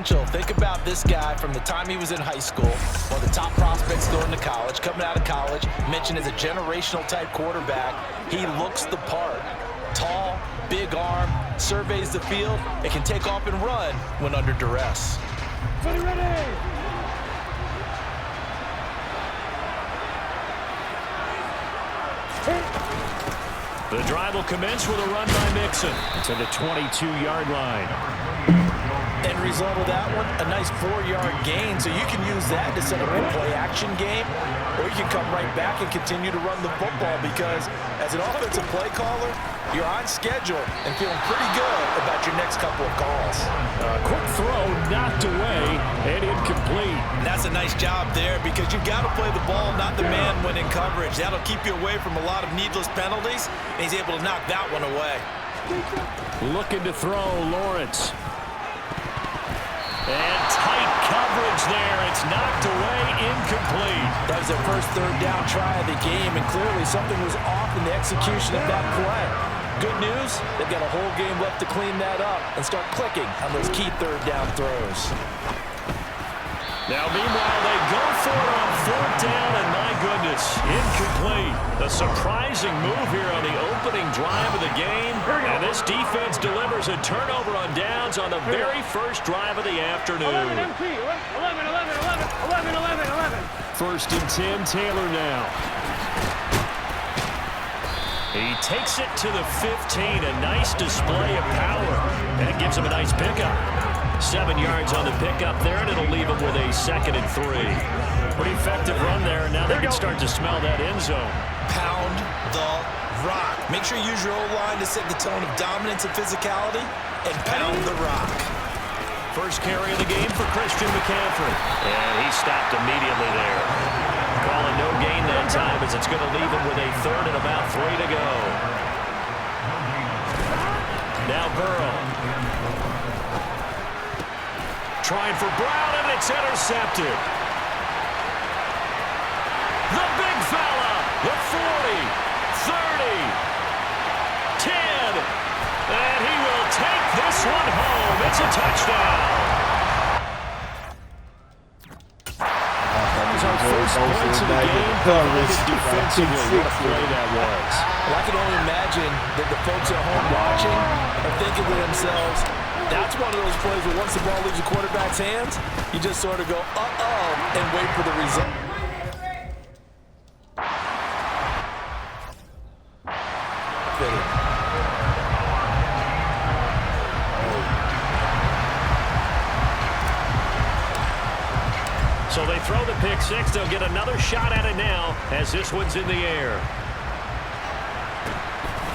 potential. Think about this guy from the time he was in high school, one of the top prospects going to college, coming out of college, mentioned as a generational type quarterback. He looks the part. Tall, big arm, surveys the field, and can take off and run when under duress. Ready. The drive will commence with a run by Mixon to the 22-yard line. End result of that one, a nice 4-yard gain, so you can use that to set up a play-action game, or you can come right back and continue to run the football because as an offensive play caller, you're on schedule and feeling pretty good about your next couple of calls. Quick throw knocked away and incomplete. And that's a nice job there because you've got to play the ball, not the man when in coverage. That'll keep you away from a lot of needless penalties, and he's able to knock that one away. Looking to throw, Lawrence. And tight coverage there. It's knocked away, incomplete. That was their first third down try of the game, and clearly something was off in the execution of that play. Good news, they've got a whole game left to clean that up and start clicking on those key third down throws. Now, meanwhile, they go for it on fourth down, and my goodness, incomplete. A surprising move here on the opening drive of the game, and this defense delivers a turnover on downs on the very first drive of the afternoon. 11 empty. 11. First and 10, Taylor now. He takes it to the 15, a nice display of power, and it gives him a nice pickup. 7 yards on the pickup there, and it'll leave him with a 2nd and 3. Pretty effective run there, and now they can start to smell that end zone. Pound the rock. Make sure you use your O-line to set the tone of dominance and physicality, and pound the rock. First carry of the game for Christian McCaffrey, and he stopped immediately there. Calling no gain that time as it's going to leave him with a 3rd and about 3 to go. Now Burrow. Trying for Brown, and it's intercepted. The big fella, the 40, 30, 10, and he will take this one home. It's a touchdown. That was our first points of the game. Defensively, what a play that was. Well, I can only imagine that the folks at home watching are thinking to themselves, that's one of those plays where once the ball leaves the quarterback's hands, you just sort of go, uh-oh, and wait for the result. So they throw the pick six. They'll get another shot at it now as this one's in the air.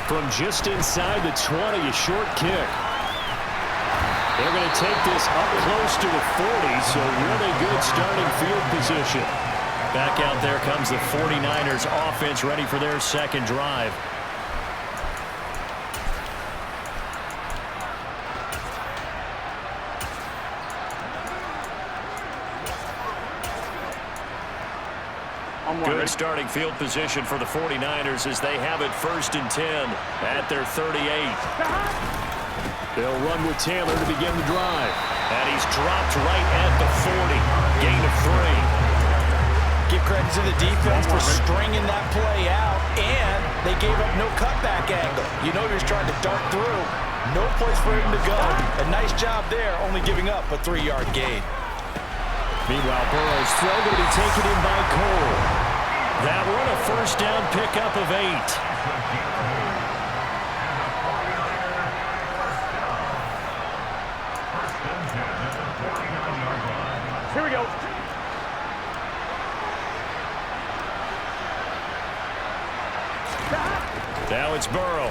From just inside the 20, a short kick. They're going to take this up close to the 40, so really good starting field position. Back out there comes the 49ers offense ready for their second drive. Good starting field position for the 49ers as they have it 1st and 10 at their 38. They'll run with Taylor to begin the drive. And he's dropped right at the 40. Gain of 3. Give credit to the defense for stringing that play out, and they gave up no cutback angle. You know you're trying to dart through. No place for him to go. A nice job there, only giving up a 3-yard gain. Meanwhile, Burrow's throw going to be taken in by Cole. That one a first down pickup of 8. Here we go. Now it's Burrow.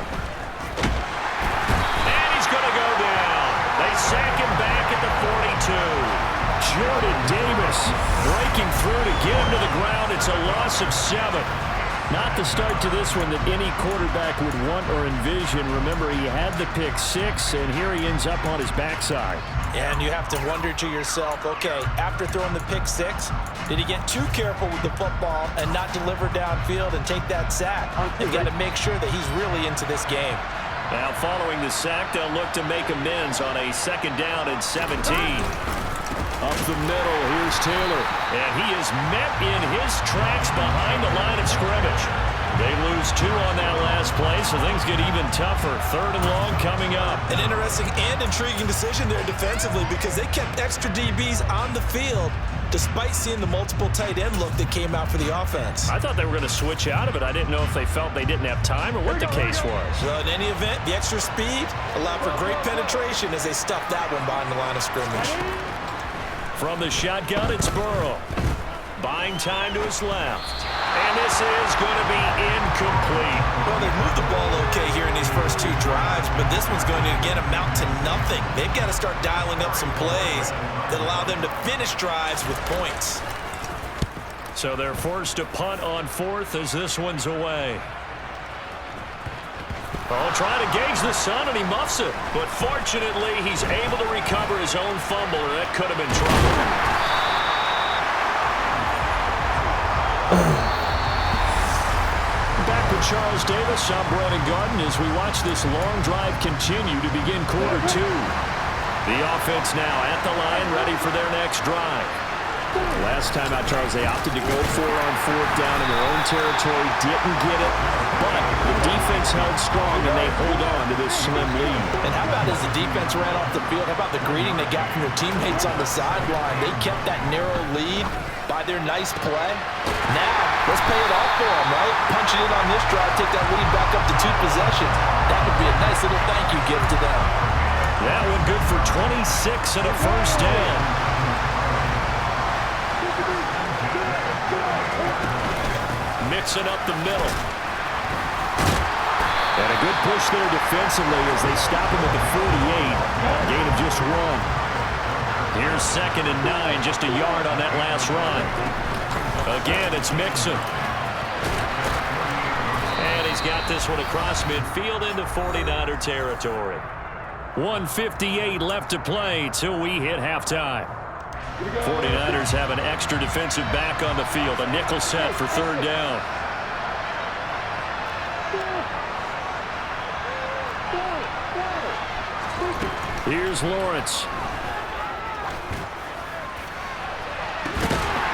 And he's going to go down. They sack him back at the 42. Jordan Davis breaking through to get him to the ground. It's a loss of 7. Not the start to this one that any quarterback would want or envision. Remember, he had the pick 6, and here he ends up on his backside. And you have to wonder to yourself, okay, after throwing the pick 6, did he get too careful with the football and not deliver downfield and take that sack? They've got to make sure that he's really into this game. Now, following the sack, they'll look to make amends on a 2nd down and 17. the middle. Here's Taylor. And he is met in his tracks behind the line of scrimmage. They lose 2 on that last play, so things get even tougher. 3rd and long coming up. An interesting and intriguing decision there defensively because they kept extra DBs on the field despite seeing the multiple tight end look that came out for the offense. I thought they were going to switch out of it. I didn't know if they felt they didn't have time or what the case was. Well, in any event, the extra speed allowed for great penetration as they stuffed that one behind the line of scrimmage. From the shotgun, it's Burrow. Buying time to his left. And this is going to be incomplete. Well, they've moved the ball okay here in these first 2 drives, but this one's going to, again, amount to nothing. They've got to start dialing up some plays that allow them to finish drives with points. So they're forced to punt on 4th as this one's away. Oh, trying to gauge the sun, and he muffs it. But fortunately, he's able to recover his own fumble, or that could have been trouble. Back with Charles Davis, I'm Brandon Garden as we watch this long drive continue to begin quarter 2. The offense now at the line, ready for their next drive. Last time out, Charles, they opted to go for it on 4th down in their own territory, didn't get it, but the defense held strong and they hold on to this slim lead. And how about as the defense ran off the field, how about the greeting they got from their teammates on the sideline? They kept that narrow lead by their nice play. Now, let's pay it off for them, right? Punch it in on this drive, take that lead back up to 2 possessions. That would be a nice little thank you gift to them. That one good for 26 and a first down. Mixing up the middle. And a good push there defensively as they stop him at the 48. Gain of just 1. Here's 2nd and 9, just a yard on that last run. Again, it's Mixon. And he's got this one across midfield into 49er territory. 1:58 left to play till we hit halftime. 49ers have an extra defensive back on the field. A nickel set for 3rd down. Here's Lawrence.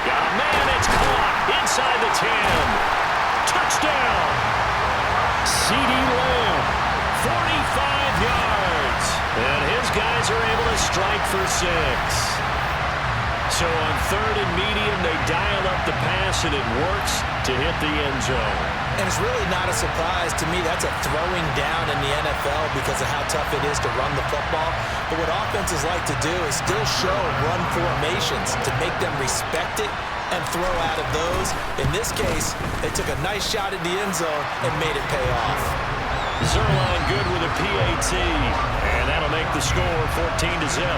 Got a man, it's caught inside the 10. Touchdown. C.D. Lamb, 45 yards. And his guys are able to strike for 6. So on 3rd and medium, they dial up the pass, and it works to hit the end zone. And it's really not a surprise to me. That's a throwing down in the NFL because of how tough it is to run the football. But what offenses like to do is still show run formations to make them respect it and throw out of those. In this case, they took a nice shot at the end zone and made it pay off. Zerline good with a PAT, and that'll make the score 14-0.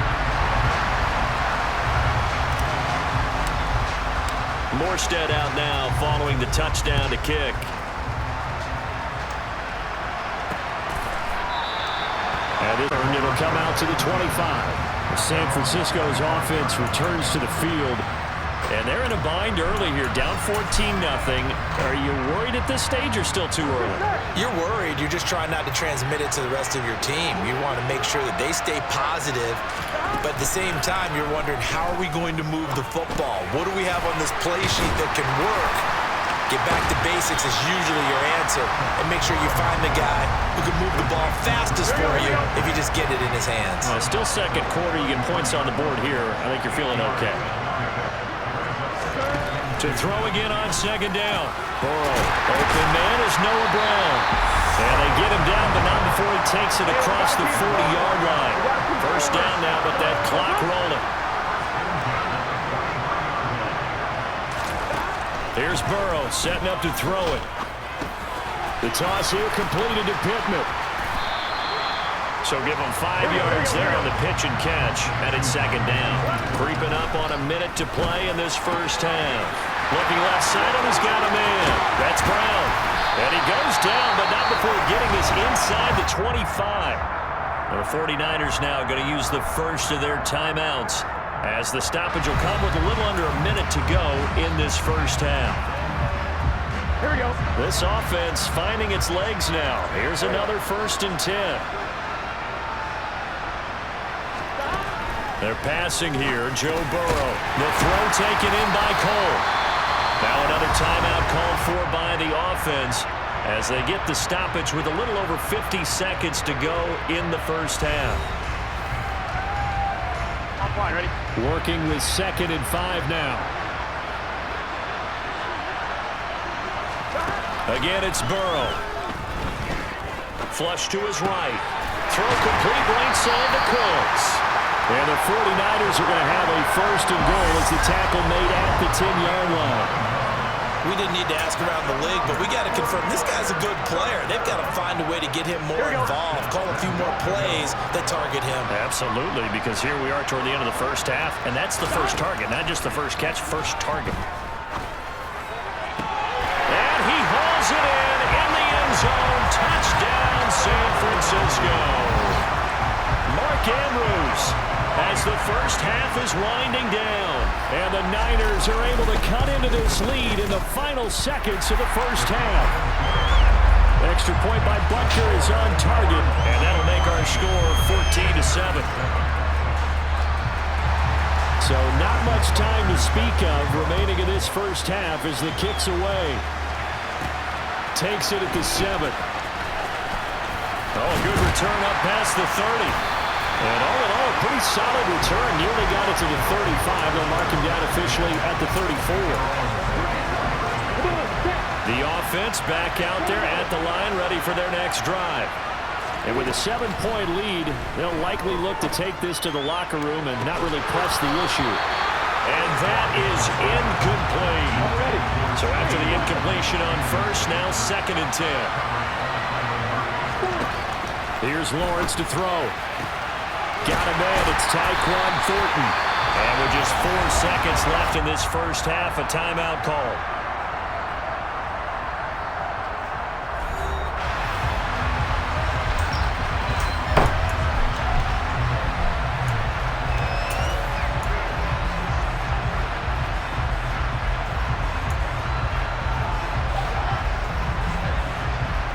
Morstead out now following the touchdown to kick. And it'll come out to the 25. San Francisco's offense returns to the field. And they're in a bind early here, down 14-0. Are you worried at this stage or still too early? You're worried. You're just trying not to transmit it to the rest of your team. You want to make sure that they stay positive. But at the same time, you're wondering, how are we going to move the football? What do we have on this play sheet that can work? Get back to basics is usually your answer. And make sure you find the guy who can move the ball fastest for you if you just get it in his hands. Still second quarter. You get points on the board here. I think you're feeling okay. To throw again on 2nd down. Burrow. Open man is Noah Brown. And they get him down, but not before he takes it across the 40-yard line. First down now, but that clock rolling. Here's Burrow setting up to throw it. The toss here completed to Pittman. So give him 5 yards there on the pitch and catch. And it's 2nd down. Creeping up on a minute to play in this first half. Looking left side, and he's got a man. That's Brown. And he goes down, but not before getting this inside the 25. The 49ers now going to use the first of their timeouts, as the stoppage will come with a little under a minute to go in this first half. Here we go. This offense finding its legs now. Here's another 1st and 10. They're passing here. Joe Burrow. The throw taken in by Cole. Now another timeout called for by the offense as they get the stoppage with a little over 50 seconds to go in the first half. Offline, ready? Working with 2nd and 5 now. Again, it's Burrow. Flush to his right. Throw complete right side to Cooks. And the 49ers are going to have a 1st and goal as the tackle made at the 10-yard line. We didn't need to ask around the league, but we got to confirm this guy's a good player. They've got to find a way to get him more involved, call a few more plays that target him. Absolutely, because here we are toward the end of the first half, and that's the first target, not just the first catch, first target. And he hauls it in the end zone. Touchdown, San Francisco. Mark Andrews as the first half is winding down. And the Niners are able to cut into this lead in the final seconds of the first half. Extra point by Butker is on target, and that'll make our score 14-7. So not much time to speak of remaining in this first half as the kick's away. Takes it at the 7. Oh, good return up past the 30. And all in all, a pretty solid return. Nearly got it to the 35. They'll mark him down officially at the 34. The offense back out there at the line, ready for their next drive. And with a 7-point lead, they'll likely look to take this to the locker room and not really press the issue. And that is incomplete. So after the incompletion on first, now 2nd and 10. Here's Lawrence to throw. Got a man, it's Tyquan Thornton. And with just 4 seconds left in this first half, a timeout call.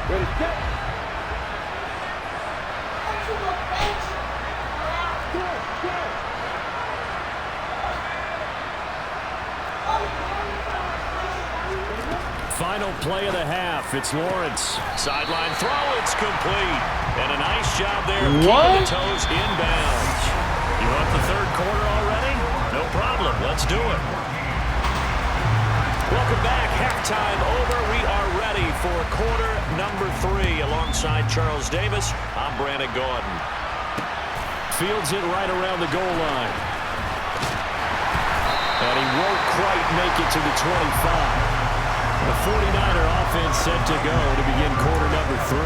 Ready, set. Final play of the half. It's Lawrence. Sideline throw. It's complete. And a nice job there. Keeping the toes inbounds. You want the third quarter already? No problem. Let's do it. Welcome back. Halftime over. We are ready for quarter number 3. Alongside Charles Davis, I'm Brandon Gordon. Fields it right around the goal line. And he won't quite make it to the 25. The 49er offense set to go to begin quarter number 3.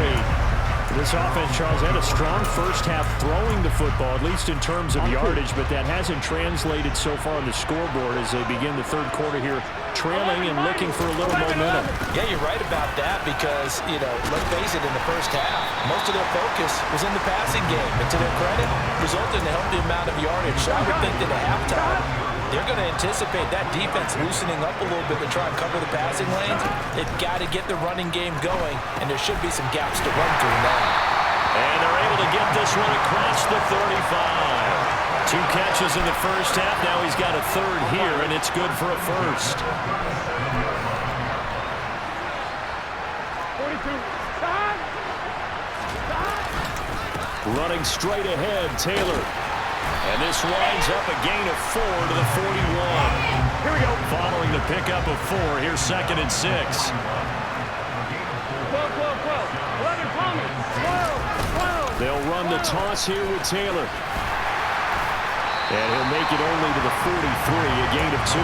This offense, Charles, had a strong first half throwing the football, at least in terms of yardage, but that hasn't translated so far on the scoreboard as they begin the third quarter here, trailing and looking for a little momentum. Yeah, you're right about that because, let's face it, in the first half, most of their focus was in the passing game. And to their credit, resulted in a healthy amount of yardage. So I would think that at halftime, they're going to anticipate that defense loosening up a little bit to try and cover the passing lanes. They've got to get the running game going, and there should be some gaps to run through now. And they're able to get this one across the 35. 2 catches in the first half. Now he's got a third here, and it's good for a first. 42. Stop. Running straight ahead, Taylor. And this winds up a gain of 4 to the 41. Here we go. Following the pickup of 4, here's 2nd and 6. 12, 12, 12. 11, Palmer. 12, 12. They'll run the toss here with Taylor. And he'll make it only to the 43, a gain of 2.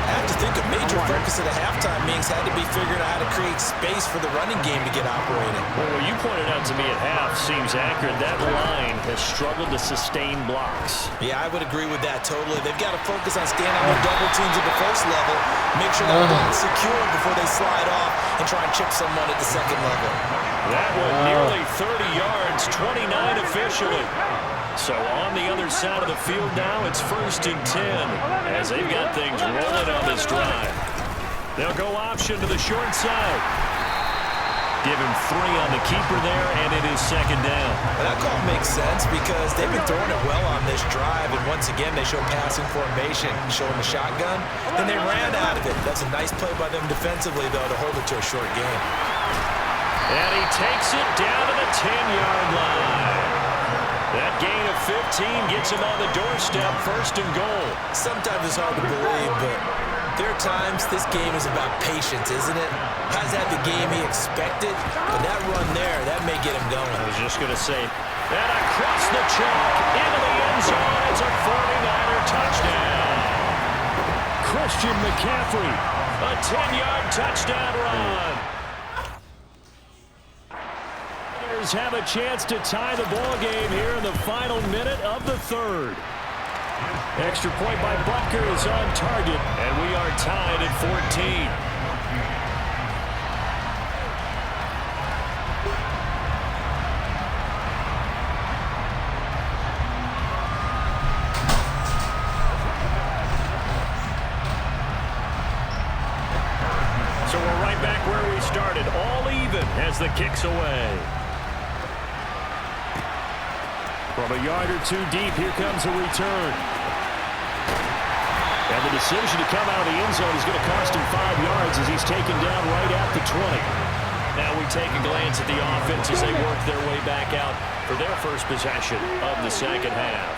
I have to think a major focus at the halftime means had to be figuring out how to create space for the running game to get operating. Well, what you pointed out to me at half seems accurate. That line has struggled to sustain blocks. Yeah, I would agree with that totally. They've got to focus on staying on their double teams at the first level, make sure they're secure before they slide off and try and chip someone at the second level. That one nearly 30 yards, 29 officially. So on the other side of the field now, it's 1st and 10 as they've got things rolling on this drive. They'll go option to the short side. Give him 3 on the keeper there, and it is second down. Well, that call makes sense because they've been throwing it well on this drive, and once again, they show passing formation, showing the shotgun. Then they ran out of it. That's a nice play by them defensively, though, to hold it to a short game. And he takes it down to the 10-yard line. That gain of 15 gets him on the doorstep, first and goal. Sometimes it's hard to believe, but there are times this game is about patience, isn't it? Has had the game he expected, but that run there, that may get him going. I was just going to say, that across the chalk, into the end zone, it's a 49er touchdown. Christian McCaffrey, a 10-yard touchdown run. Have a chance to tie the ball game here in the final minute of the third. Extra point by Butker is on target, and we are tied at 14. So we're right back where we started, all even as the kick's away. From a yard or two deep, here comes a return. And the decision to come out of the end zone is going to cost him 5 yards as he's taken down right at the 20. Now we take a glance at the offense as they work their way back out for their first possession of the second half.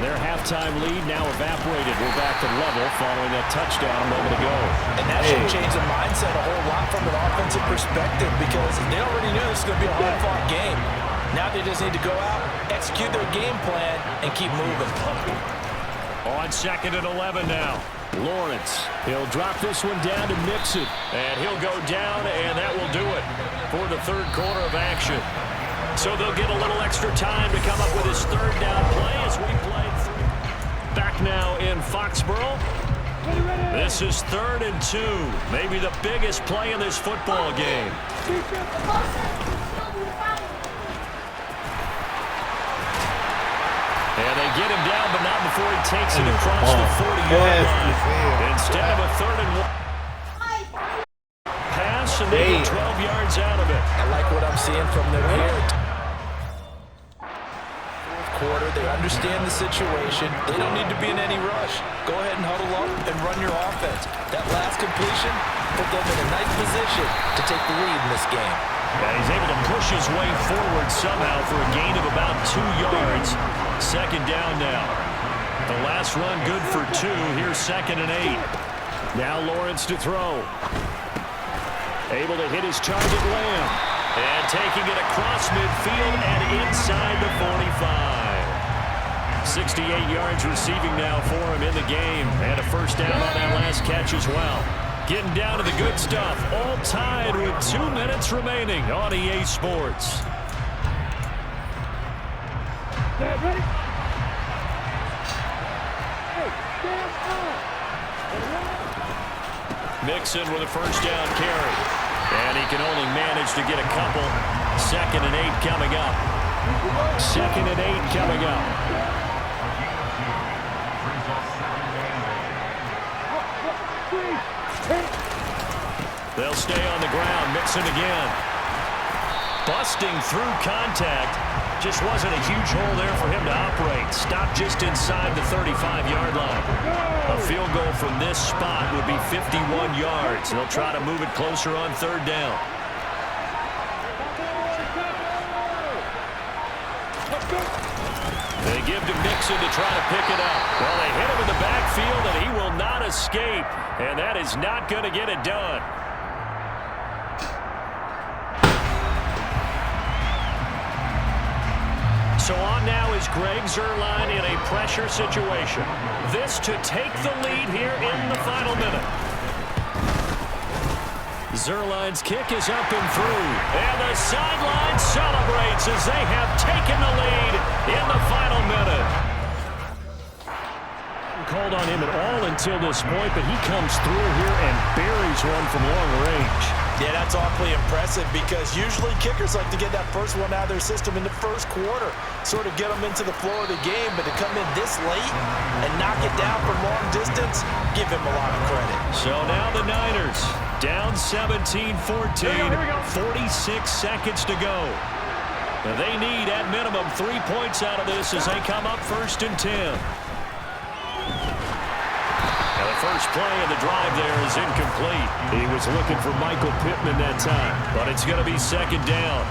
Their halftime lead now evaporated. We're back to level following that touchdown a moment ago. And that should change the mindset a whole lot from an offensive perspective because they already knew this was going to be a hard-fought game. Now they just need to go out, execute their game plan, and keep moving. On second and 11 now. Lawrence, he'll drop this one down to Mixon. And he'll go down, and that will do it for the third quarter of action. So they'll get a little extra time to come up with his third down play as we play through. Back now in Foxborough. This is 3rd and 2. Maybe the biggest play in this football game. And they get him down, but not before he takes it across the 40-yard line. Instead of a 3rd and 1 pass, and they get 12 yards out of it. I like what I'm seeing from them here. Fourth quarter, they understand the situation. They don't need to be in any rush. Go ahead and huddle up and run your offense. That last completion put them in a nice position to take the lead in this game. Yeah, he's able to push his way forward somehow for a gain of about 2 yards. Second down now. The last run good for 2. Here's 2nd and 8. Now Lawrence to throw. Able to hit his target, Lamb. And taking it across midfield and inside the 45. 68 yards receiving now for him in the game. And a first down on that last catch as well. Getting down to the good stuff. All tied with 2 minutes remaining on EA Sports. Ready? Mixon with a first down carry. And he can only manage to get a couple. 2nd and 8 coming up. 2nd and 8 coming up. They'll stay on the ground. Mixon again. Busting through contact. Just wasn't a huge hole there for him to operate. Stopped just inside the 35-yard line. A field goal from this spot would be 51 yards. They'll try to move it closer on 3rd down. They give to Mixon to try to pick it up. Well, they hit him in the backfield, and he will not escape. And that is not going to get it done. So on now is Greg Zuerlein in a pressure situation. This to take the lead here in the final minute. Zuerlein's kick is up and through. And the sideline celebrates as they have taken the lead in the final minute. Called on him at all until this point, but he comes through here and buries one from long range. Yeah, that's awfully impressive because usually kickers like to get that first one out of their system in the first quarter, sort of get them into the flow of the game, but to come in this late and knock it down from long distance, give him a lot of credit. So now the Niners Down 17-14, 46 seconds to go. Now they need, at minimum, 3 points out of this as they come up 1st and 10. Now the first play of the drive there is incomplete. He was looking for Michael Pittman that time, but it's going to be 2nd down.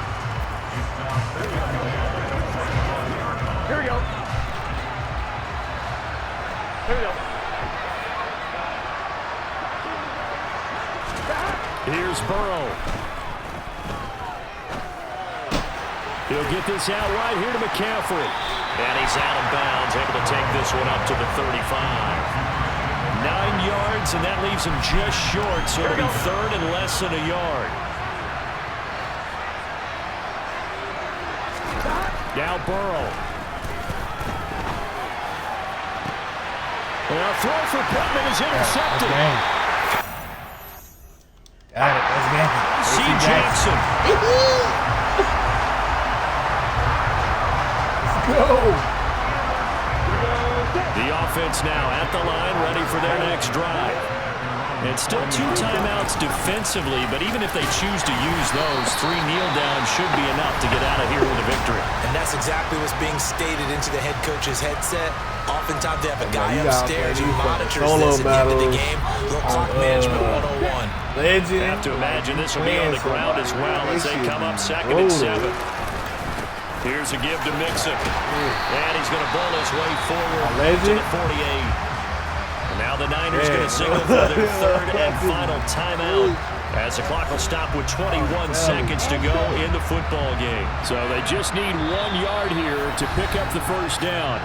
Here we go. Here we go. Here's Burrow. He'll get this out right here to McCaffrey. And he's out of bounds, able to take this one up to the 35. 9 yards, and that leaves him just short, so it'll be 3rd and less than a yard. Now Burrow. Well, throw for Pittman is intercepted. Got it. That's game. C. Jackson. Let's go. The offense now at the line, ready for their next drive. And still 2 timeouts defensively, but even if they choose to use those, 3 kneel downs should be enough to get out of here with a victory. And that's exactly what's being stated into the head coach's headset. Oftentimes they have a guy upstairs who monitors this at the end of the game. Little clock management 101. Legend. I have to imagine this will be on the ground as well as they come up 2nd and 7. Here's a give to Mixon. And he's going to ball his way forward to the 48. Now the Niners going to signal for their 3rd and final timeout as the clock will stop with 21 seconds to go in the football game. So they just need 1 yard here to pick up the 1st down.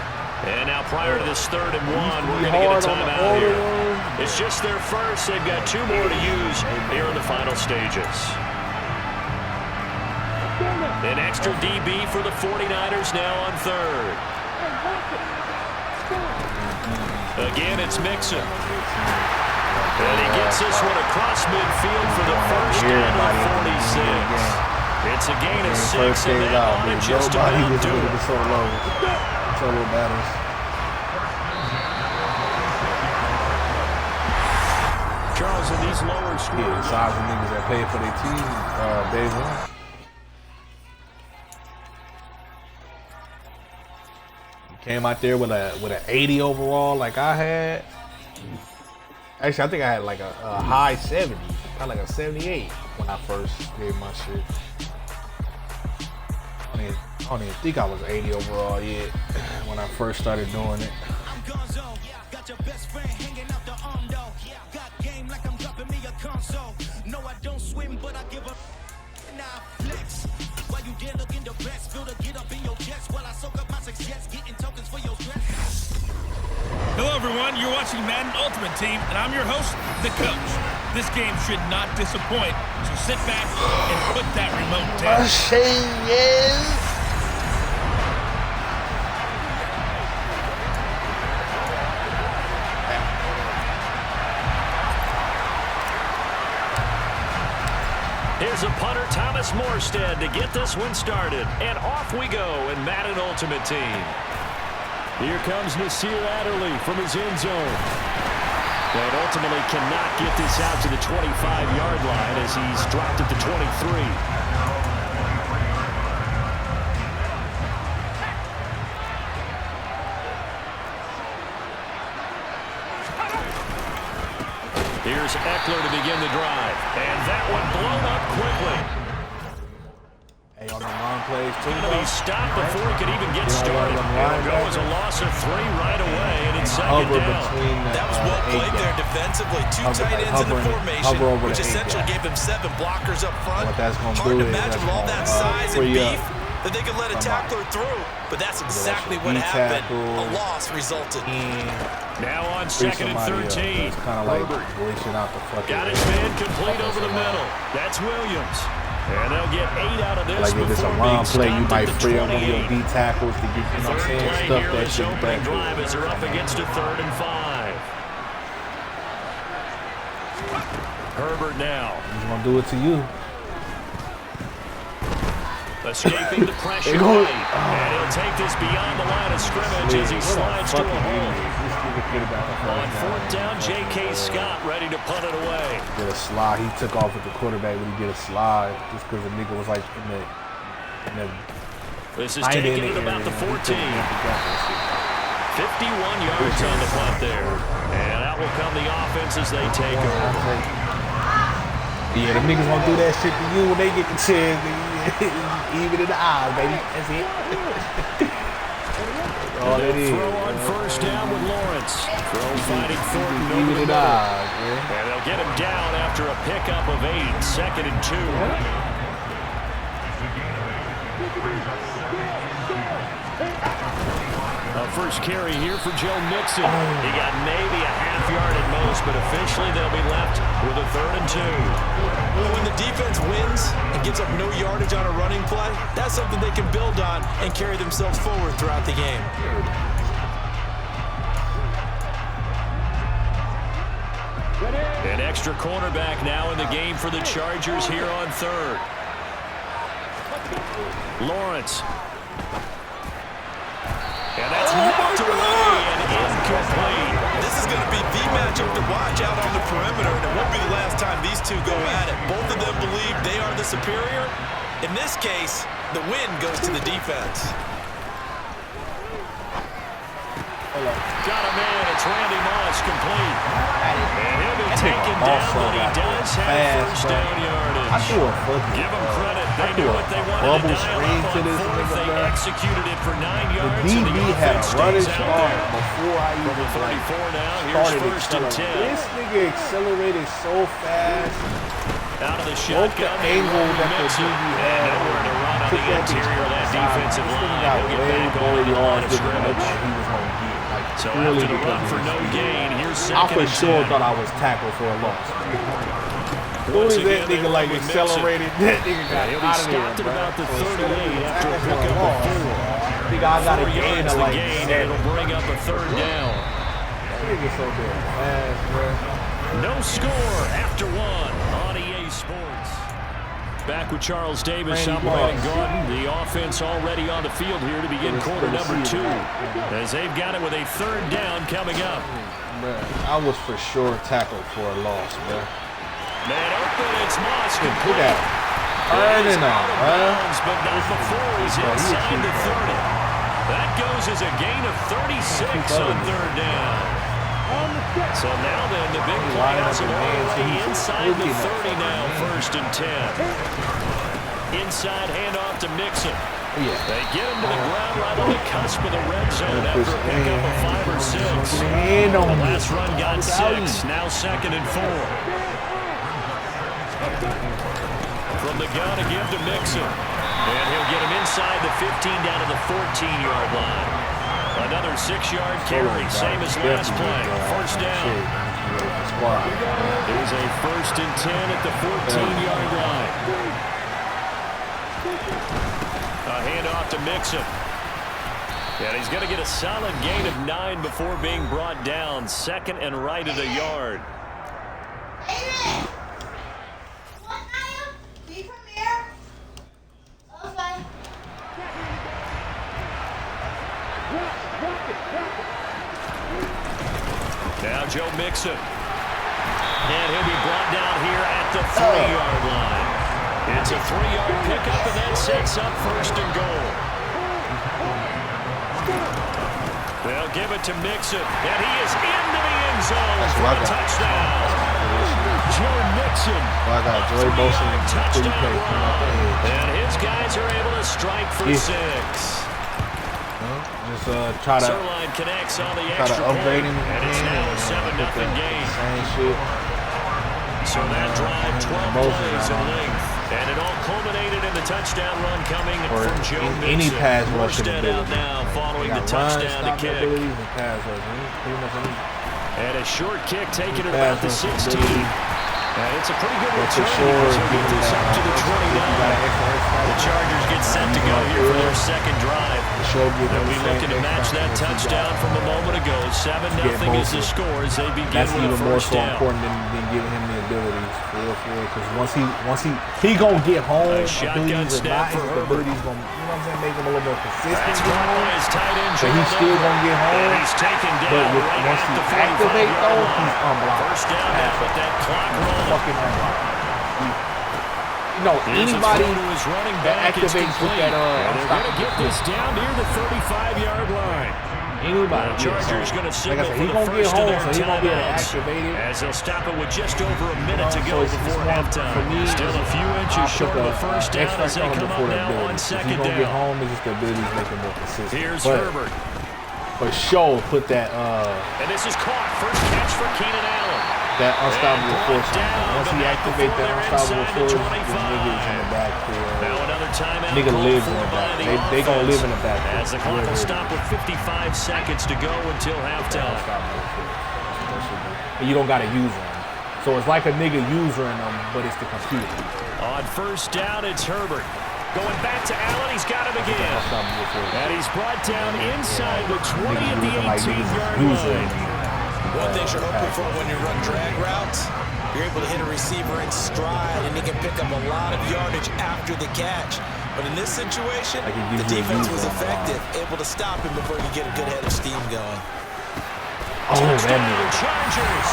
And now prior to this 3rd and 1, we're going to get a timeout here. It's just their first. They've got 2 more to use here in the final stages. An extra DB for the 49ers now on 3rd. Again, it's Mixon. And he gets this one across midfield for the 1st down of 46. It's a gain of 6, and that ought to just about do it. Solo battles. Charles, in these lower schools. Yeah, the size of niggas that pay for their team, day one. Came out there with an 80 overall like I had. Actually, I think I had like a high 70. I had like a 78 when I first did my shit. I don't even think I was 80 overall yet when I first started doing it. No, I don't swim, but I give up. Now flex. While you dare look in the best, feel to get up in your chest while I soak up my success, getting tokens for your stress. Hello, everyone. You're watching Madden Ultimate Team, and I'm your host, the coach. This game should not disappoint, so sit back and put that remote down. Here's a punter, Thomas Morstead, to get this one started. And off we go in Madden Ultimate Team. Here comes Nasir Adderley from his end zone. But ultimately cannot get this out to the 25-yard line as he's dropped at the 23. Here's Eckler to begin the drive. And that one blown up quickly. Hey, on the long plays too. Going to be stopped before he could even get started. It'll go as a loss of 3 right away, and it's 2nd down. That was well played there defensively. 2 tight ends in the formation, which essentially gave him 7 blockers up front. What that's going to Hard do to imagine with all that size and beef that they could let a tackler through. But that's exactly what happened. A loss resulted. Now on 2nd and 13. It's kind of like glitching out the fucking. Got his man complete over the middle. That's Williams. And they'll get 8 out of this. Like if it's a run play, you might free up one of your D tackles to get, you know what I'm saying, stuff that shit back. Drive as they're up against a 3rd and 5. Herbert now. He's gonna do it to you. Escaping the pressure right. And he'll take this beyond the line of scrimmage as he slides to a hole. On fourth down, J.K. Scott ready to punt it away. Did a slide. He took off with the quarterback when he did a slide just because the nigga was like in the this is taken at about the 14. 51 yards on the punt there. And out will come the offense as they take over. Yeah, the niggas gonna do that shit to you when they get the chance. Even in the eyes, baby. That's it. Oh, throw on first down with Lawrence. Throw fighting Thornton over the middle. And they'll get him down after a pickup of 8. 2nd and 2. First carry here for Joe Mixon. He got maybe a half yard at most, but officially they'll be left with a 3rd and 2. When the defense wins and gives up no yardage on a running play, that's something they can build on and carry themselves forward throughout the game. An extra cornerback now in the game for the Chargers here on 3rd. Lawrence. And that's knocked away and incomplete. This is going to be the matchup to watch out on the perimeter, and it won't be the last time these two go at it. Both of them believe they are the superior. In this case, the win goes to the defense. Got a man. It's Randy Moss complete. And he'll be taken down, but he does have first down yardage. I do a fucking give them credit. They knew what they wanted to dial up on fourth. They executed it for 9 yards. The DB had a running start before I even from the 34 now. Here's first and 10. This nigga accelerated so fast. Out of the shotgun, the angle that the DB had. Nowhere to run on the interior of that defensive line. He'll get back over the line of scrimmage. So after the run for no gain, here's 2nd and 10. I for sure thought I was tackled for a loss. As soon as that nigga like accelerated, that nigga got out of there, bro. About the 38 after a pickup of 4. Nigga, I got a gain of like gain, and it'll bring up a 3rd down. That nigga so damn fast, bro. No score after 1 on EA Sports. Back with Charles Davis, I'm Brandon Gordon. The offense already on the field here to begin quarter number 2. As they've got it with a 3rd down coming up. Bro, I was for sure tackled for a loss, bro. Man open, it's Moss. Look at him. Earning on, bro. But not before he's inside the 30. That goes as a gain of 36 on 3rd down. So now then, the big play has him all the way inside the 30 now, 1st and 10. Inside handoff to Mixon. They get him to the ground right on the cusp of the red zone after a pickup of 5 or 6. The last run got 6, now 2nd and 4. From the gun again to Mixon. And he'll get him inside the 15 down to the 14-yard line. Another 6-yard carry, same as last play. 1st down. It was a 1st and 10 at the 14-yard line. A handoff to Mixon. And he's going to get a solid gain of 9 before being brought down. 2nd and right at a yard. Now Joe Mixon. And he'll be brought down here at the 3-yard line. It's a 3-yard pickup, and that sets up 1st and goal. They'll give it to Mixon, and he is into the end zone for a touchdown. Joe Mixon, touchdown run. And his guys are able to strike for 6. Just try to connects on the extra upgrade him, and it's now a 7-0 game. So that drive 12 plays in length, and it all culminated in the touchdown run coming from Joe Mixon. Any pass rush out now following the touchdown to kick. And a short kick taken at about the 16. And it's a pretty good But for return sure, because he'll get this up to the 29. The Chargers get set to go here for their second drive. They'll be looking to match that touchdown from a moment ago. 7-0 is the score as they begin That's with a even more first so down. important than giving him the abilities for real. Because once he gonna get home, shotgun abilities or snap not, for his abilities gonna, you know what I'm saying, make him a little more consistent. That's caught by his tight end. So he's still gonna get home. And he's taken down But right once at he the activate 45-yard though, line. he's unblockable. First down now with that clock rolling. Fucking unblockable. Here's a Anybody throw to his running that back, it's activates with complete. that And they're going to get this down near the 35-yard line. anybody. The Chargers going to signal like I said, for he the gonna get first of home, their so he gonna be able to timeouts activate it. as they'll stop it with just over a minute to go So it's before more halftime. for me, Still a few inches short of a first down as they come up now on second down. He's gonna get down. home, it's just the abilities make him more consistent. Here's but Herbert. for sure, put that And this is caught. First catch for Keenan Allen. that unstoppable force. down, Once but he not activates before that they're unstoppable inside the force, the 25. niggas in the backfield. Now another timeout. Nigga called lives in for the by back. the They gonna live in offense the back. as the clock will stop with 55 seconds to go until halftime. And you don't gotta use them. So it's like a nigga using them, but it's the computer. On first down, it's Herbert. Going back to Allen, he's got him again. And he's brought down inside the 20 at the 18-yard line. One thing you're hoping for when you run drag routes, you're able to hit a receiver in stride, and he can pick up a lot of yardage after the catch. But in this situation, the defense was effective, able to stop him before he get a good head of steam going. Oh, that nigga. Chargers.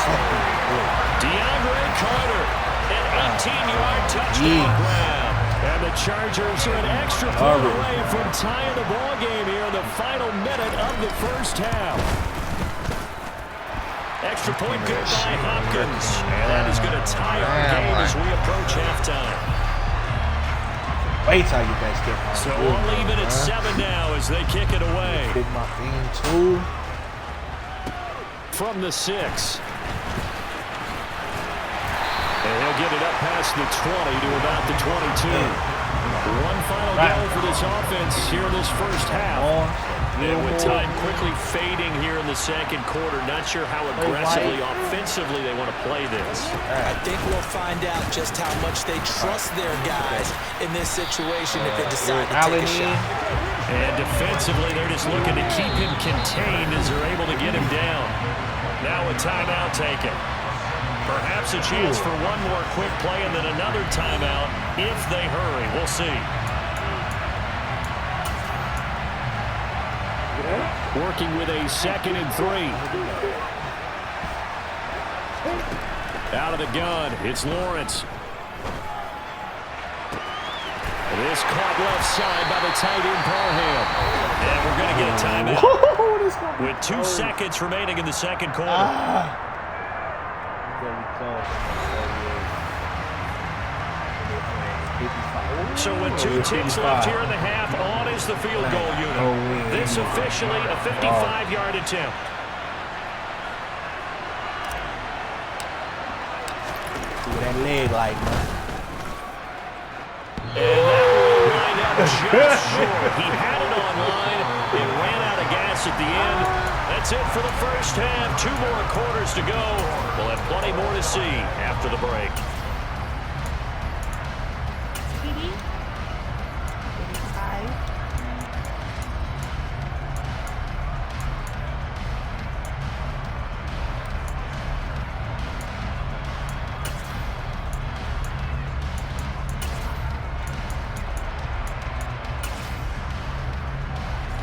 DeAndre Carter, an 18-yard touchdown grab. And the Chargers are an extra point away from tying the ball game here in the final minute of the first half. Extra point good by Hopkins. And that is going to tie our game as we approach halftime. Wait till I get that step. So we'll leave it at 7 now as they kick it away. Hit my thing too. From the 6. And he'll get it up past the 20 to about the 22. One final go for this offense here in this first half. And with time quickly fading here in the second quarter, not sure how aggressively, offensively they want to play this. I think we'll find out just how much they trust their guys in this situation if they decide to take a shot. And defensively, they're just looking to keep him contained as they're able to get him down. Now a timeout taken. Perhaps a chance for one more quick play and then another timeout if they hurry. We'll see. Working with a 2nd and 3. Out of the gun, it's Lawrence. This caught left side by the tight end Parham. And we're going to get a timeout with 2 seconds remaining in the second quarter. So with 2 ticks left here in the half, on is the field goal unit. This officially a 55-yard attempt. That leg like, And that will wind up just short. He had it on line. It ran out of gas at the end. That's it for the first half. 2 more quarters to go. We'll have plenty more to see after the break.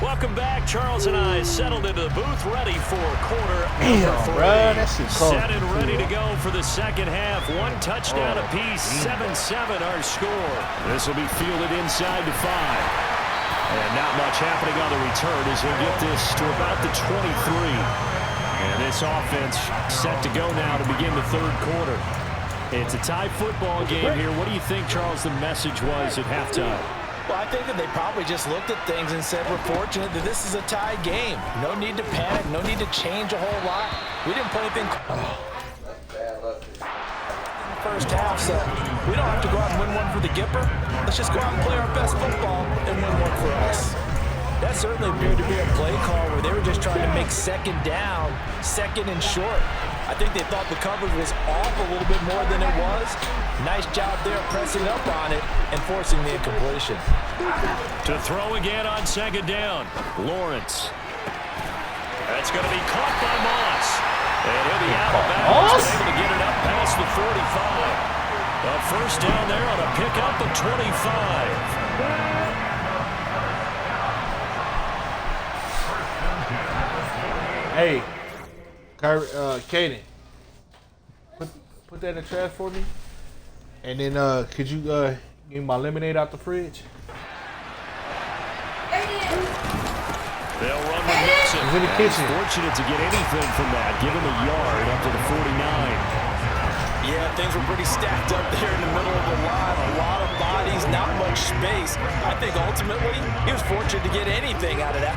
Welcome back. Charles and I settled into the booth ready for quarter number 3. Set and ready to go for the second half. 1 touchdown apiece. 7-7 our score. This will be fielded inside the 5. And not much happening on the return as he'll get this to about the 23. And this offense set to go now to begin the third quarter. It's a tie football game here. What do you think, Charles, the message was at halftime? Well, I think that they probably just looked at things and said, we're fortunate that this is a tie game. No need to panic. No need to change a whole lot. We didn't play anything in the first half, so we don't have to go out and win one for the Gipper. Let's just go out and play our best football and win one for us. That certainly appeared to be a play call where they were just trying to make second down, second and short. I think they thought the coverage was off a little bit more than it was. Nice job there pressing up on it and forcing the incompletion. To throw again on second down, Lawrence. That's going to be caught by Moss. And he'll be out of bounds, able to get it up past the 45. A first down there on a pickup of 25. Hey, Kaden, put that in the trash for me. And then could you give me my lemonade out the fridge? They'll run with Mixon. He's in the kitchen. Fortunate to get anything from that. Give him a yard up to the 49. Yeah, things were pretty stacked up there in the middle of the line. A lot of bodies, not much space. I think ultimately he was fortunate to get anything out of that.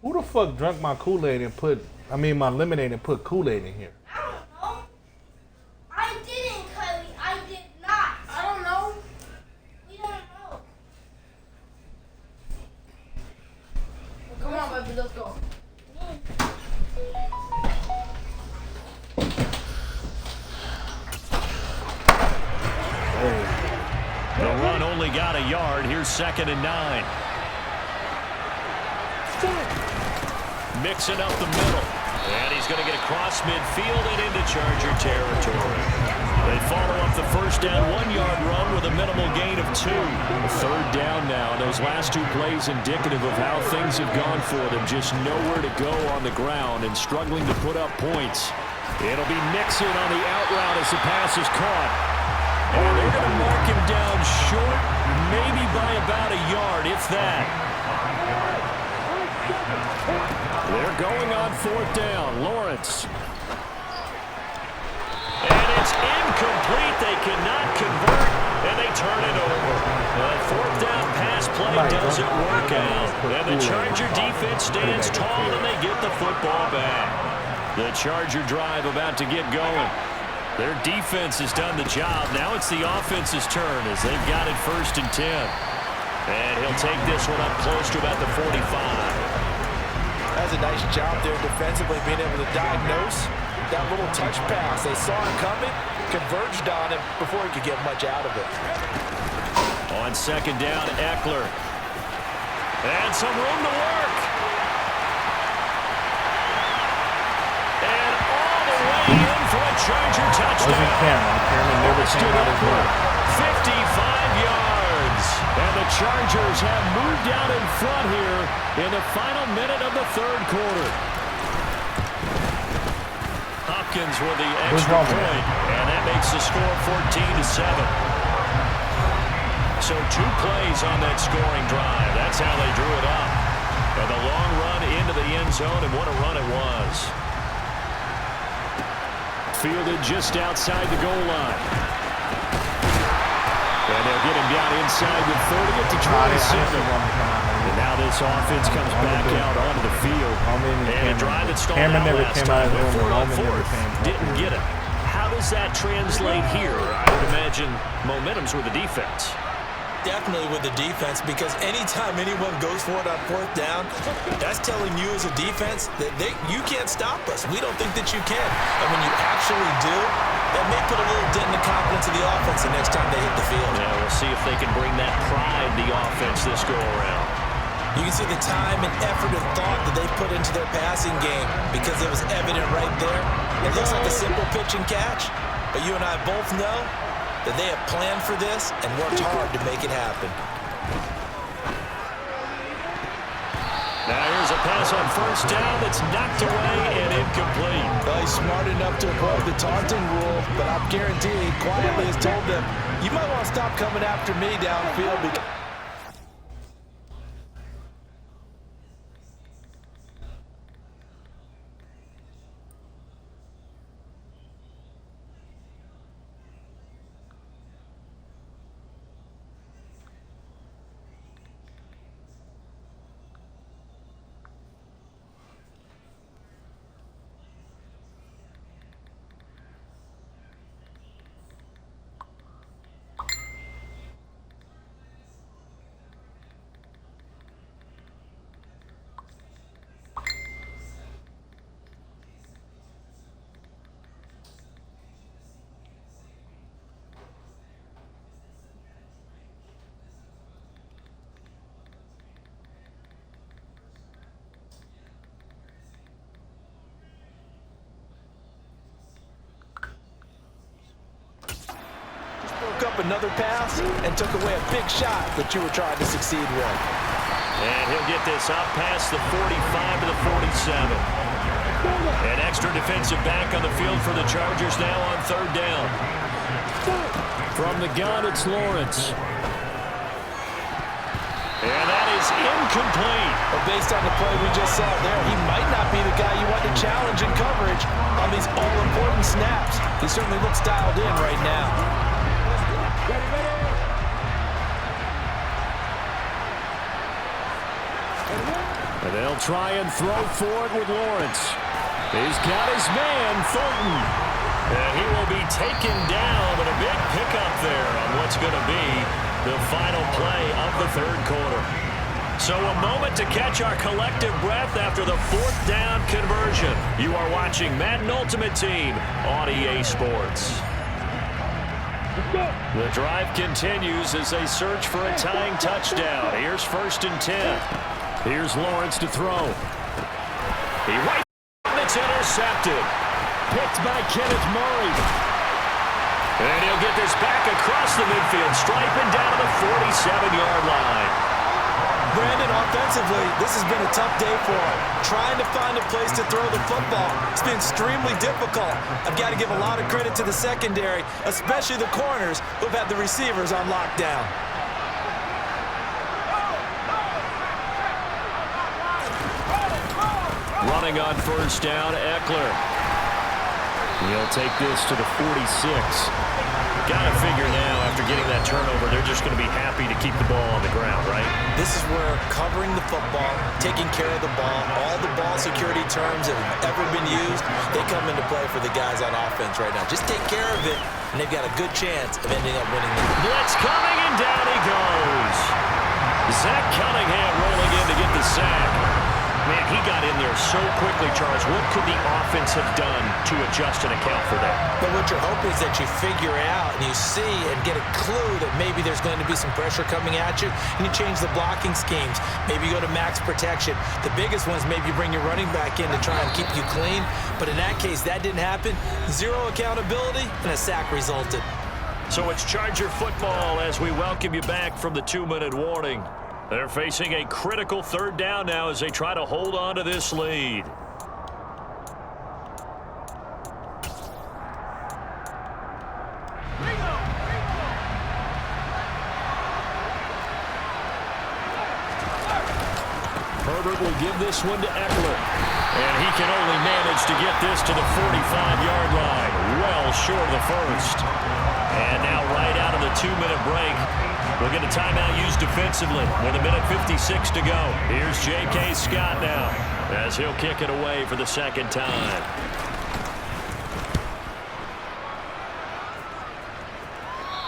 Who the fuck drank my Kool-Aid and my lemonade and put Kool-Aid in here? I don't know. I didn't, Kylie. I did not. I don't know. We don't know. Come on, baby, let's go. The run only got a yard. Here's 2nd and 9. Mixing up the middle. And he's going to get across midfield and into Charger territory. They follow up the first down 1-yard run with a minimal gain of 2. Third down now. Those last 2 plays indicative of how things have gone for them. Just nowhere to go on the ground and struggling to put up points. It'll be Mixon on the out route as the pass is caught. And they're going to mark him down short, maybe by about a yard, if that. They're going on 4th down. Lawrence. And it's incomplete. They cannot convert, and they turn it over. The 4th down pass play doesn't work out. And the Charger defense stands tall, and they get the football back. The Charger drive about to get going. Their defense has done the job. Now it's the offense's turn as they've got it 1st and 10. And he'll take this one up close to about the 45. That's a nice job there defensively, being able to diagnose that little touch pass. They saw him coming, converged on him before he could get much out of it. On 2nd down, Eckler. And some room to work. And all the way in for a Charger touchdown. Wasn't Cameron. Cameron never came out as well. 55 yards. And the Chargers have moved out in front here in the final minute of the 3rd quarter. Hopkins with the extra point, and that makes the score 14-7. So 2 plays on that scoring drive. That's how they drew it up. And the long run into the end zone, and what a run it was. Fielded just outside the goal line. And they'll get him down inside with 30 at the 27. And now this offense comes back out onto the field. And a drive that started out last time with 4 on 4th. Didn't get it. How does that translate here? I would imagine momentum's with the defense. Definitely with the defense, because anytime anyone goes for it on 4th down, that's telling you as a defense that you can't stop us. We don't think that you can. And when you actually do, that may put a little dent in the confidence of the offense the next time they hit the field. Yeah, we'll see if they can bring that pride to the offense this go-around. You can see the time and effort and thought that they put into their passing game because it was evident right there. It looks like a simple pitch and catch, but you and I both know that they have planned for this and worked hard to make it happen. Now here's a pass on 1st down that's knocked away and incomplete. Well, he's smart enough to avoid the taunting rule, but I'm guaranteeing he quietly has told them, you might want to stop coming after me downfield because up another pass and took away a big shot that you were trying to succeed with. And he'll get this up past the 45 to the 47. An extra defensive back on the field for the Chargers now on third down. From the gun, it's Lawrence. And that is incomplete. Well, based on the play we just saw there, he might not be the guy you want to challenge in coverage on these all-important snaps. He certainly looks dialed in right now. And they'll try and throw for it with Lawrence. He's got his man, Thornton. And he will be taken down, but a big pickup there on what's going to be the final play of the third quarter. So a moment to catch our collective breath after the fourth down conversion. You are watching Madden Ultimate Team on EA Sports. The drive continues as they search for a tying touchdown. Here's 1st and 10. Here's Lawrence to throw. He right, it's intercepted. Picked by Kenneth Murray. And he'll get this back across the midfield stripe and down to the 47-yard line. Brandon, offensively, this has been a tough day for him. Trying to find a place to throw the football. It's been extremely difficult. I've got to give a lot of credit to the secondary, especially the corners who've had the receivers on lockdown. Running on first down, Eckler. He'll take this to the 46. Got to figure now, after getting that turnover, they're just going to be happy to keep the ball on the ground, right? This is where covering the football, taking care of the ball, all the ball security terms that have ever been used, they come into play for the guys on offense right now. Just take care of it, and they've got a good chance of ending up winning the game. Blitz coming, and down he goes. Zach Cunningham rolling in to get the sack. Man, he got in there so quickly, Charles. What could the offense have done to adjust and account for that? But what you're hoping is that you figure out and you see and get a clue that maybe there's going to be some pressure coming at you, and you change the blocking schemes. Maybe you go to max protection. The biggest one is maybe you bring your running back in to try and keep you clean. But in that case, that didn't happen. Zero accountability, and a sack resulted. So it's Charger football as we welcome you back from the 2-minute warning. They're facing a critical third down now as they try to hold on to this lead. Herbert will give this one to Eckler. And he can only manage to get this to the 45-yard line. Well short of the first. And now right out of the 2-minute break, we'll get a timeout used defensively with 1:56 to go. Here's J.K. Scott now as he'll kick it away for the second time.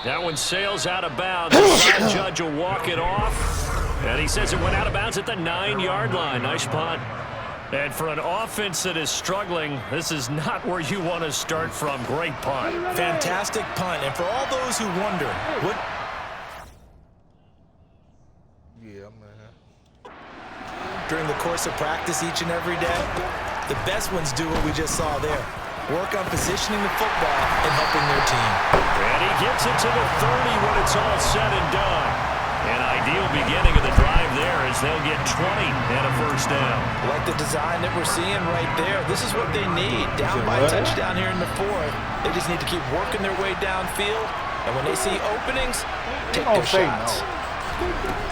That one sails out of bounds. The side judge will walk it off. And he says it went out of bounds at the 9-yard line. Nice punt. And for an offense that is struggling, this is not where you want to start from. Great punt. Fantastic punt. And for all those who wonder, what... Yeah, man. during the course of practice each and every day, the best ones do what we just saw there. Work on positioning the football and helping their team. And he gets it to the 30 when it's all said and done. An ideal beginning of the drive there as they'll get 20 and a first down. Like the design that we're seeing right there, this is what they need. Down by a touchdown here in the fourth. They just need to keep working their way downfield. And when they see openings, take their shots.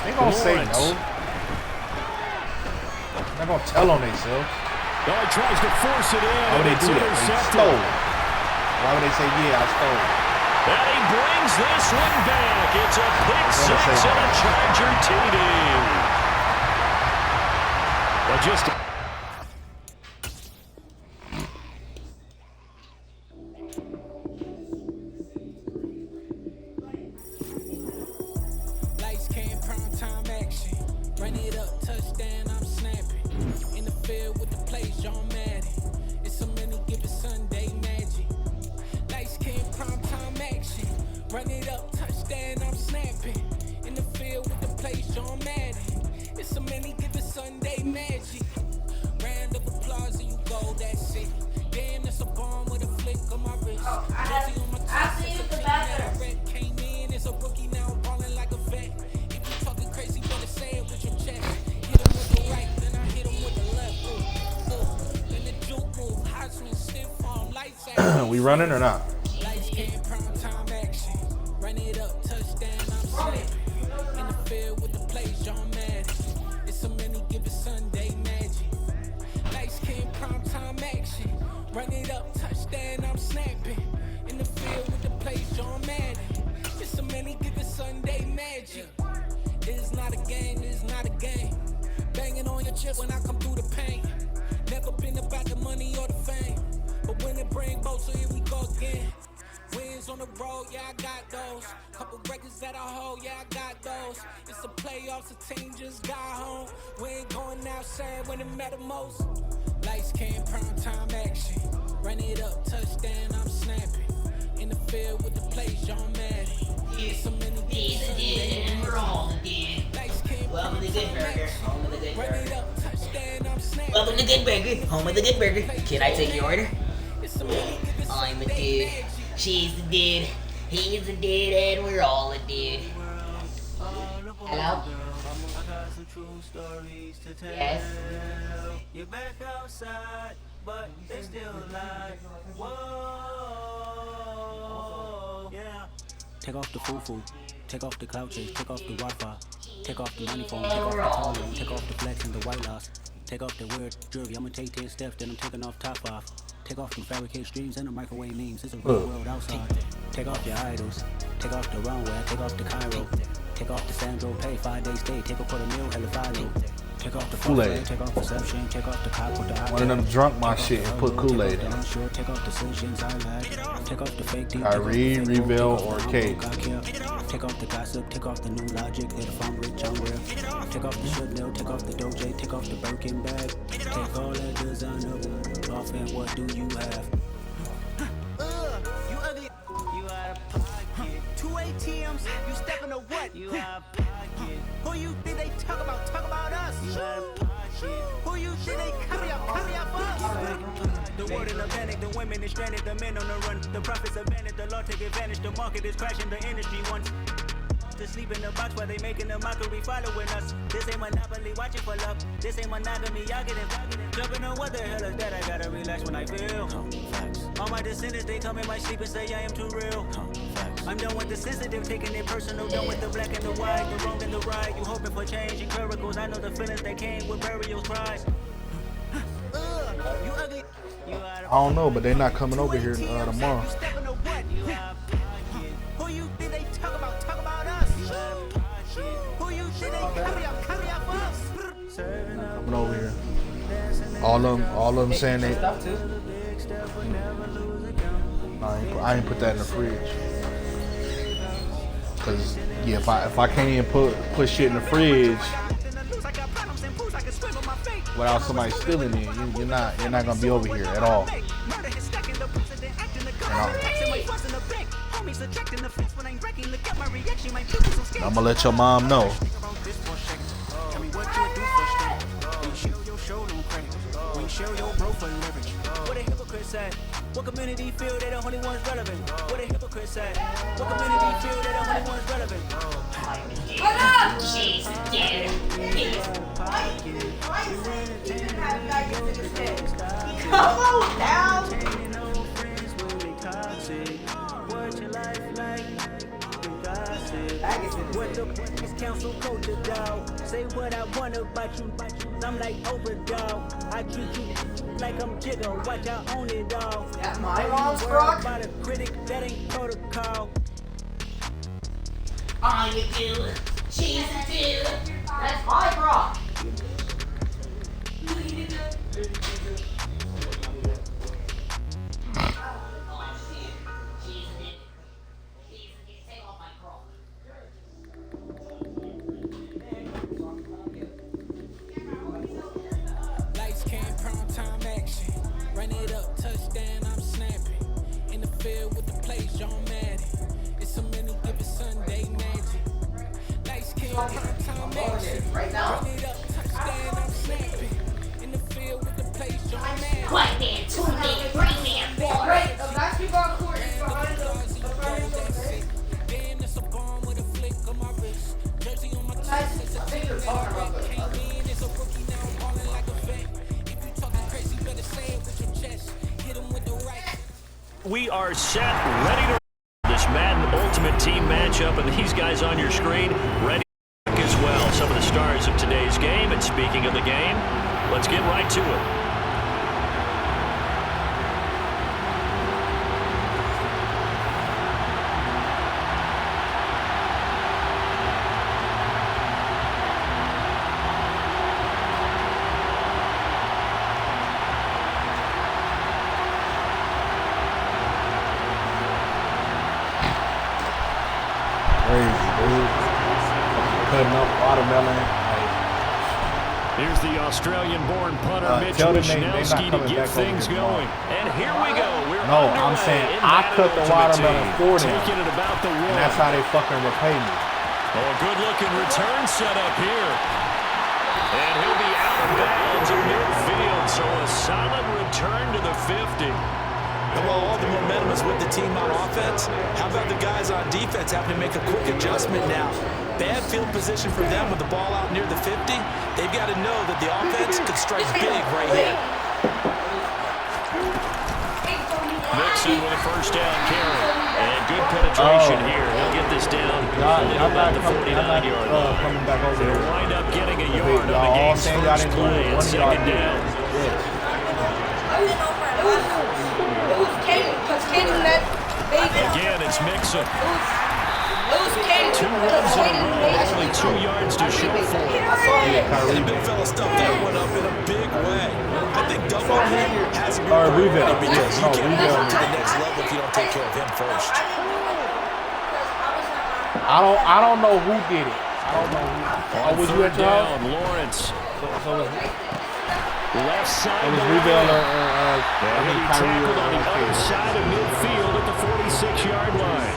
They gonna say no. They're gonna tell on themselves. No, he tries to force it in. Why would they do that? They stole. Why would they say, yeah, I stole? And he brings this one back. It's a pick six and a Charger TD. But just... Lights came, prime time action. Run it up, touchdown, I'm snapping. In the field with the plays, John Madden. It's so many given Sunday magic. Lights came, prime time action. Run it up, touchdown, I'm snapping. In the field with the plays, John Madden. It's so many given Sunday magic. Round of applause and you go, that's it. Damn, that's a bomb with a flick on my wrist. Jersey on my top, I'll see you at the bathroom. red came in we running or not? Lights, cam, prime time action. Run it up, touchdown, I'm snapping. In the field with the plays, John Madden. It's a many given Sunday magic. Lights, cam, prime time action. Run it up, touchdown, I'm snapping. In the field with the plays, John Madden. It's a many given Sunday magic. It's not a game, it's not a game. Banging on your chest when I come through the pain. Never been about the money or the fame. But when it bring both, so here we go again. Wins on the road, yeah, I got those. Couple records that I hold, yeah, I got those. It's the playoffs, the team just got home. We ain't going outside when it matter most. Lights, cam, prime time action. Run it up, touchdown, I'm snapping. In the field with the plays, John Madden. He's a dude, and we're all the dude. Welcome to Good Burger, home of the Good Burger. Welcome to Good Burger, home of the Good Burger. Can I take your order? I'm a dude. She's the dude. He's a dude, and we're all a dude. Hello? Yes? You're back outside, but they still like, whoa, yeah. Take off the foo-foo, take off the cloud chase, take off the Wi-Fi, take off the money phone, take off the tone, take off the flex and the white loss, take off the weird jewelry. I'ma take 10 steps, then I'm taking off top off. Take off the fabricate streams and the microwave memes. It's a real world outside. Take off your idols, take off the runway, take off the Cairo, take off the Sandro Pay, 5-day stay, take off for the meal, hella follow. Take off the Kool-Aid. take off perception, take off the cop with the One of them drunk my shit and put Kool-Aid in. Take off the decisions I like. Take off the fake deep. Kyrie, Reveal, or K. Take off the gossip, take off the new logic. That if I'm rich, I'm real. Take off the Chanel, take off the Doja, take off the Birkin bag. Take all that designer off, and what do you have? You ugly, you out of pocket. 2 ATMs, you stepping to what? You out of pocket. Who you think they talk about? Talk about us. You out of pocket. Who you think they carry up for us? The world in a panic, the women is stranded, the men on the run. The profits are vanished, the law take advantage. The market is crashing, the industry wants to sleep in the box while they making a mockery following us. This ain't monopoly, watching for love. This ain't monogamy, y'all getting jumping on what the hell is that? I gotta relax when I feel. All my descendants, they come in my sleep and say I am too real. I'm done with the sensitive, taking it personal. Done with the black and the white, the wrong and the right. You hoping for change and miracles. I know the feelings that came with burial cries. You ugly. You I don't know, but they're not coming over here tomorrow. Who you think they talk about? Talk about us. Who you think they carry up us? Coming over here. All of them saying they. I ain't put that in the fridge. Cause yeah, if I can't even put shit in the fridge without somebody stealing it, you're not gonna be over here at all. I'm gonna let your mom know. What a hypocrite said. What community feel they the only ones relevant? What a hypocrite said. What community feel they the only ones relevant? What up? She's a dude. Come on now. What the fuck is council culture, dog? Say what I want about you. I'm like overdog. I treat you like I'm Jigga. Watch I own it, dog. That's my mom's rock. About a critic that ain't protocol. I'm a dude. She's a dude. That's my rock. Lights, cam, prime time action. Run it up, touchdown, I'm snapping. In the field with the plays, John Madden. It's a many given Sunday magic. Lights, cam, prime time action. Run it up, touchdown, I'm snapping. In the field with the plays, John Madden. White man, 2-man, 3-man, boy. Right, the basketball court is behind the Damn, that's a bomb with a flick on my wrist. Jersey on my chest. I think you're talking about this. Came in as a rookie, now I'm balling like a vet. If you talking crazy, better say it with your chest. Hit him with the right. we are set, ready to this Madden Ultimate Team matchup, and these guys on your screen ready as well. Some of the stars of today's game. And speaking of the game, let's get right to it. Cutting up watermelon. Here's the Australian-born punter Mitch Wishnowski to get things going. And here we go. No, I'm saying I cut the watermelon for them. Taking it about the one. And that's how they fucking repay me. Oh, good-looking return set up here. And he'll be out of bounds at midfield, so a solid return to the 50. Well, all the momentum is with the team on offense. How about the guys on defense having to make a quick adjustment now? Bad field position for them with the ball out near the 50. They've got to know that the offense could strike big right here. Mixon with a first down carry. And good penetration here. He'll get this down about the 49-yard line. They'll wind up getting a yard on the game's first play and second down. Again, it's Mixon. 2 runs in a row, only 2 yards to show for it. And the big fella stuffed that one up in a big way. I think double him has to be Revell. because you can't move him to the next level if you don't take care of him first. I don't know who did it. I don't know who. Oh, was you at your house? Lawrence. Left side. It was Revell tackled on the other side of midfield at the 46-yard line.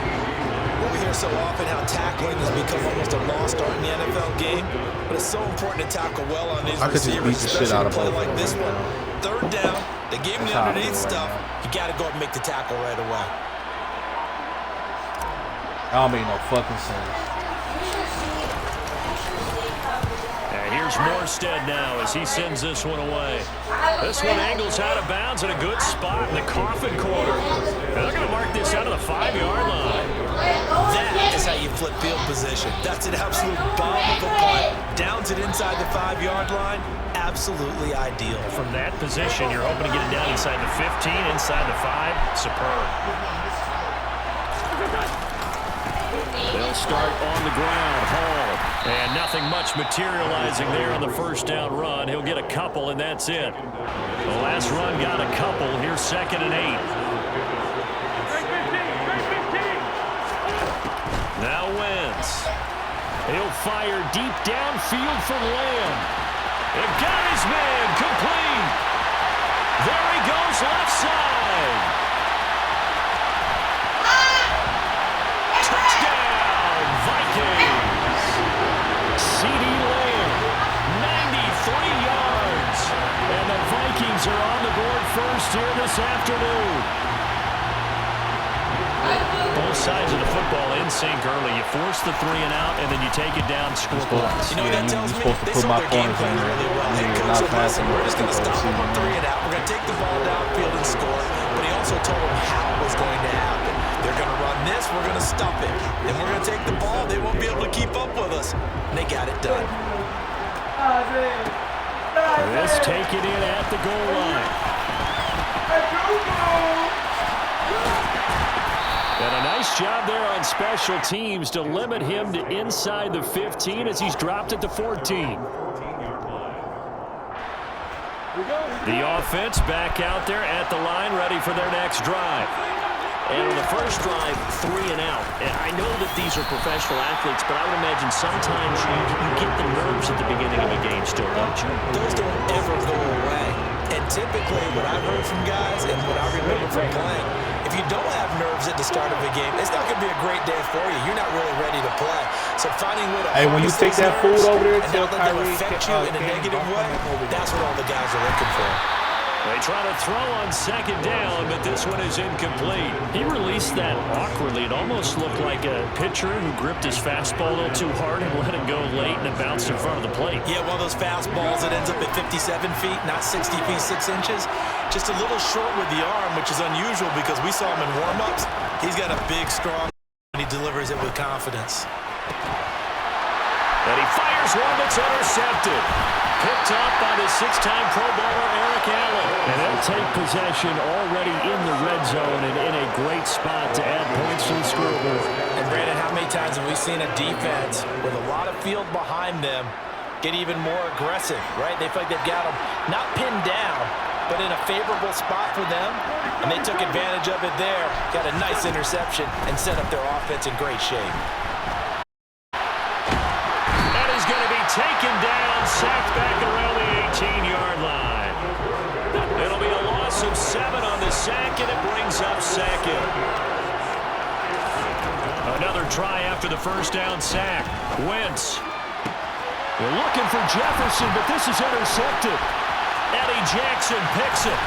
We hear so often how tackling has become almost a lost art in the NFL game, but it's so important to tackle well on these receivers, especially in a play like this one. Third down, they gave him the underneath stuff. You got to go and make the tackle right away. That don't make no fucking sense. Here's Morstead now as he sends this one away. This one angles out of bounds in a good spot in the coffin corner. And they're going to mark this out of the 5-yard line. That is how you flip field position. That's an absolute bomb of a punt. Downs it inside the 5-yard line. Absolutely ideal. From that position, you're hoping to get it down inside the 15, inside the 5. Superb. They'll start on the ground. Hall. And nothing much materializing there on the first down run. He'll get a couple, and that's it. The last run got a couple. Here's 2nd and 8. Now Wentz. He'll fire deep downfield from Lamb. And got his man complete. There he goes left side. Touchdown, Vikings. C.D. Lamb, 93 yards. And the Vikings are on the board first here this afternoon. Both sides of the football in sync early. You force the 3 and out, and then you take it down, score points. You know what that tells me? They saw their game plan really well. Head coach said, listen, we're just going to stop them on 3 and out. We're going to take the ball downfield and score. But he also told them how it was going to happen. They're going to run this. We're going to stop it. Then we're going to take the ball. They won't be able to keep up with us. And they got it done. This taken in at the goal line. And a nice job there on special teams to limit him to inside the 15 as he's dropped at the 14. The offense back out there at the line, ready for their next drive. And on the first drive, 3 and out. And I know that these are professional athletes, but I would imagine sometimes you get the nerves at the beginning of a game still, don't you? Those don't ever go away. And typically, what I've heard from guys and what I remember from playing, if you don't have nerves at the start of a game, it's not going to be a great day for you. You're not really ready to play. So finding a way to when you take that food over there, and not let them affect you in a negative way, that's what all the guys are looking for. They try to throw on second down, but this one is incomplete. He released that awkwardly. It almost looked like a pitcher who gripped his fastball a little too hard and let it go late, and it bounced in front of the plate. Yeah, one of those fastballs that ends up at 57 feet, not 60 feet, 6 inches. Just a little short with the arm, which is unusual because we saw him in warm-ups. He's got a big, strong, and he delivers it with confidence. And he fires one that's intercepted. Picked up by the 6-time Pro Bowler Eric Allen. And they'll take possession already in the red zone and in a great spot to add points to the scoreboard. And Brandon, how many times have we seen a defense with a lot of field behind them get even more aggressive, right? They feel like they've got them not pinned down, but in a favorable spot for them. And they took advantage of it there. Got a nice interception and set up their offense in great shape. Taken down, sacked back around the 18-yard line. It'll be a loss of 7 on the sack, and it brings up second. Another try after the first down sack. Wentz. They're looking for Jefferson, but this is intercepted. Eddie Jackson picks it.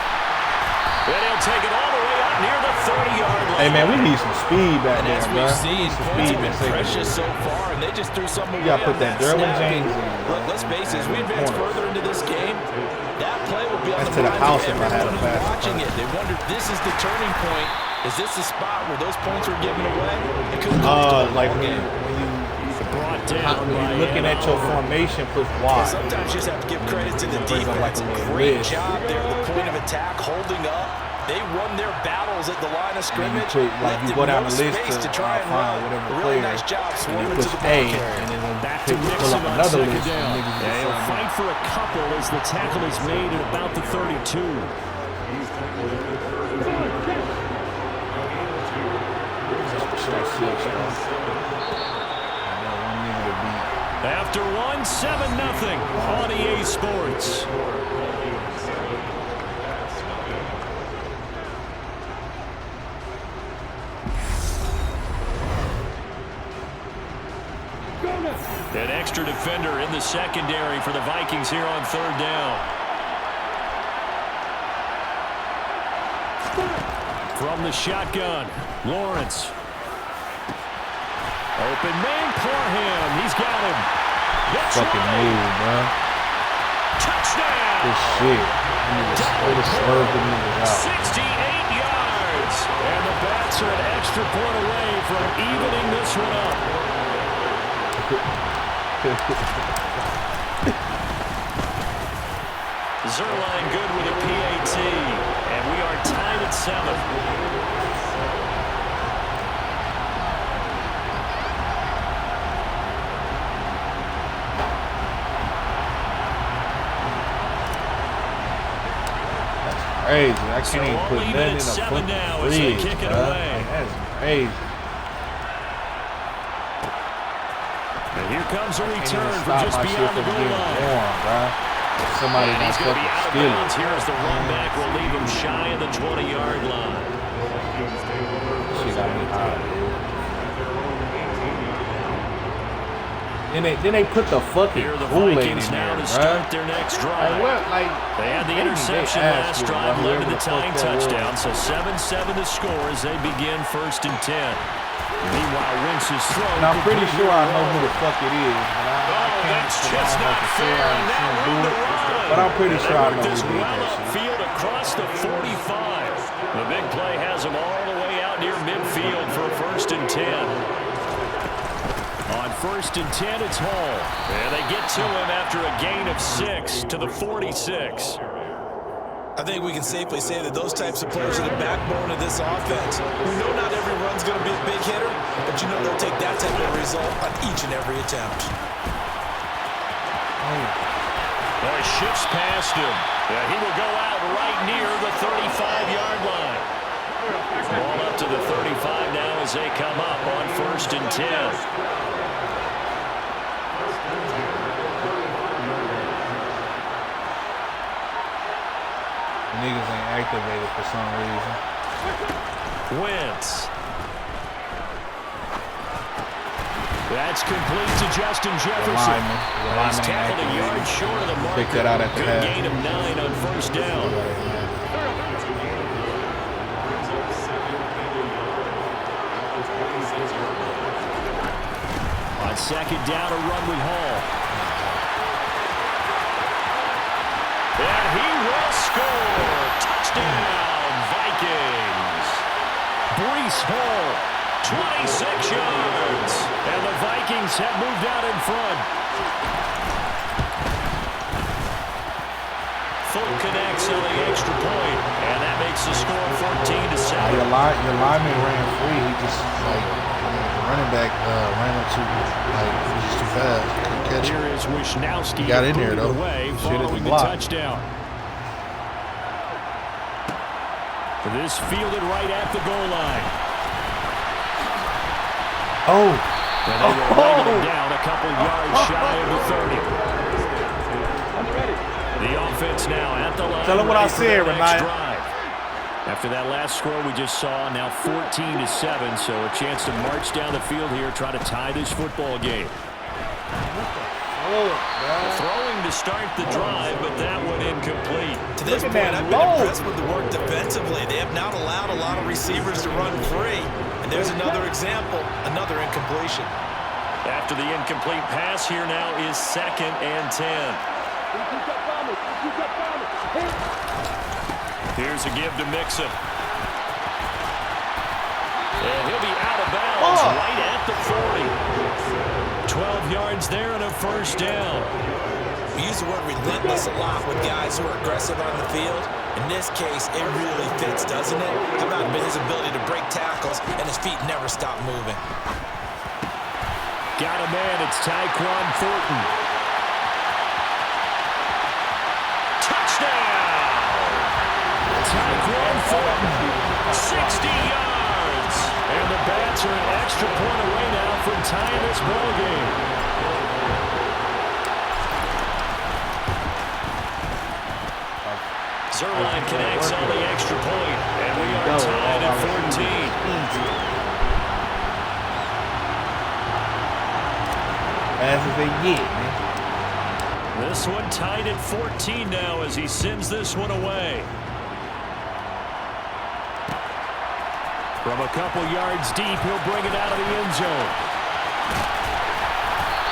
And he'll take it all the way up near the 30-yard line. Hey, man, we need some speed back there, bro. As we've seen, points have been precious so far, and they just threw some away. You got to put that Derwin James in. Look, let's face it, as we advance further into this game, that play will be on the to the house if I had a everyone fast watching it. They wondered, this is the turning point. Is this the spot where those points were given away? It could like when you brought down when you're looking at your formation, push wide. Sometimes you just have to give credit to the defense. Great job there, the point of attack, holding up. They won their battles at the line of scrimmage. You go down the list to try and find whatever really player, nice job and you swarming push to the A, ball carrier. and then Back to pull Nixon up on another second list. down. And He'll fight for a couple as the tackle is made at about the 32. After 1, 7-0 on EA Sports. An extra defender in the secondary for the Vikings here on third down. From the shotgun, Lawrence. Open man, Parham. He's got him. That's fucking right. move, bro. Touchdown. This shit. They just swerved the niggas out. 68 yards. And the Bats are an extra point away from evening this one up. Zerline good with a PAT. And we are tied at 7. Crazy. I can't even put nothing in a fucking fridge, kick it bro. away. Like, that's crazy. And here comes a return from Stop just my beyond shit the from goal getting line. warm, bro. Somebody And not he's going to be fucking out of steal bounds it. here as the run back will leave him shy of the 20-yard line. Shit got me hot, dude. Then they put the fucking Here the Kool-Aid in Vikings there, now to bro. start their next drive. Like what? Like They had the interception last drive, led to the tying touchdown, so 7-7 to score as they begin 1st and 10. Meanwhile, Wentz's throw. And I'm pretty sure I know who the fuck it is, but I can't. That's just not fair on that room to run. But I'm pretty sure I know This who did well that shit. upfield across the 45. The big play has him all the way out near midfield for 1st and 10. On 1st and 10, it's Hall. And they get to him after a gain of 6 to the 46. I think we can safely say that those types of players are the backbone of this offense. We know not every run's going to be a big hitter, but you know they'll take that type of result on each and every attempt. Well, he shifts past him. Yeah, he will go out right near the 35-yard line. Ball up to the 35 now as they come up on 1st and 10. Niggas ain't activated for some reason. Wentz. That's complete to Justin Jefferson. The lineman He's tackled a yard short of the marker. Pick that out at the Good half. gain of 9 on 1st down. On second down, a run with Hall. And he will score. Touchdown, Vikings. Breece Hall, 26 yards. And the Vikings have moved out in front. Full connects on the extra point, and that makes the score 14-7. Your lineman ran free. He just, like, the running back ran up too, like, he was just too fast. Couldn't catch Here him. is Wisnowski. He got in there, though. Away, following the touchdown. This fielded right at the goal line. Oh. And they will write him down a couple yards shy of the 30. The offense now at the line. Tell him what I said, Renee. After that last score we just saw, now 14-7, so a chance to march down the field here, try to tie this football game. Throwing to start the drive, but that one incomplete. To this point, I've been impressed with the work defensively. They have not allowed a lot of receivers to run free. And there's another example, another incompletion. After the incomplete pass, here now is 2nd and 10. Here's a give to Mixon. And he'll be out of bounds right at the 40. 12 yards there and a first down. We use the word relentless a lot with guys who are aggressive on the field. In this case, it really fits, doesn't it? How about his ability to break tackles and his feet never stop moving? Got a man, it's Tyquan Thornton. Tyquan Thornton, 60 yards. And the Bats are an extra point away now from tying this ball game. Zerline connects on the extra point, and we are tied at 14. As they get, man. This one tied at 14 now as he sends this one away. From a couple yards deep, he'll bring it out of the end zone.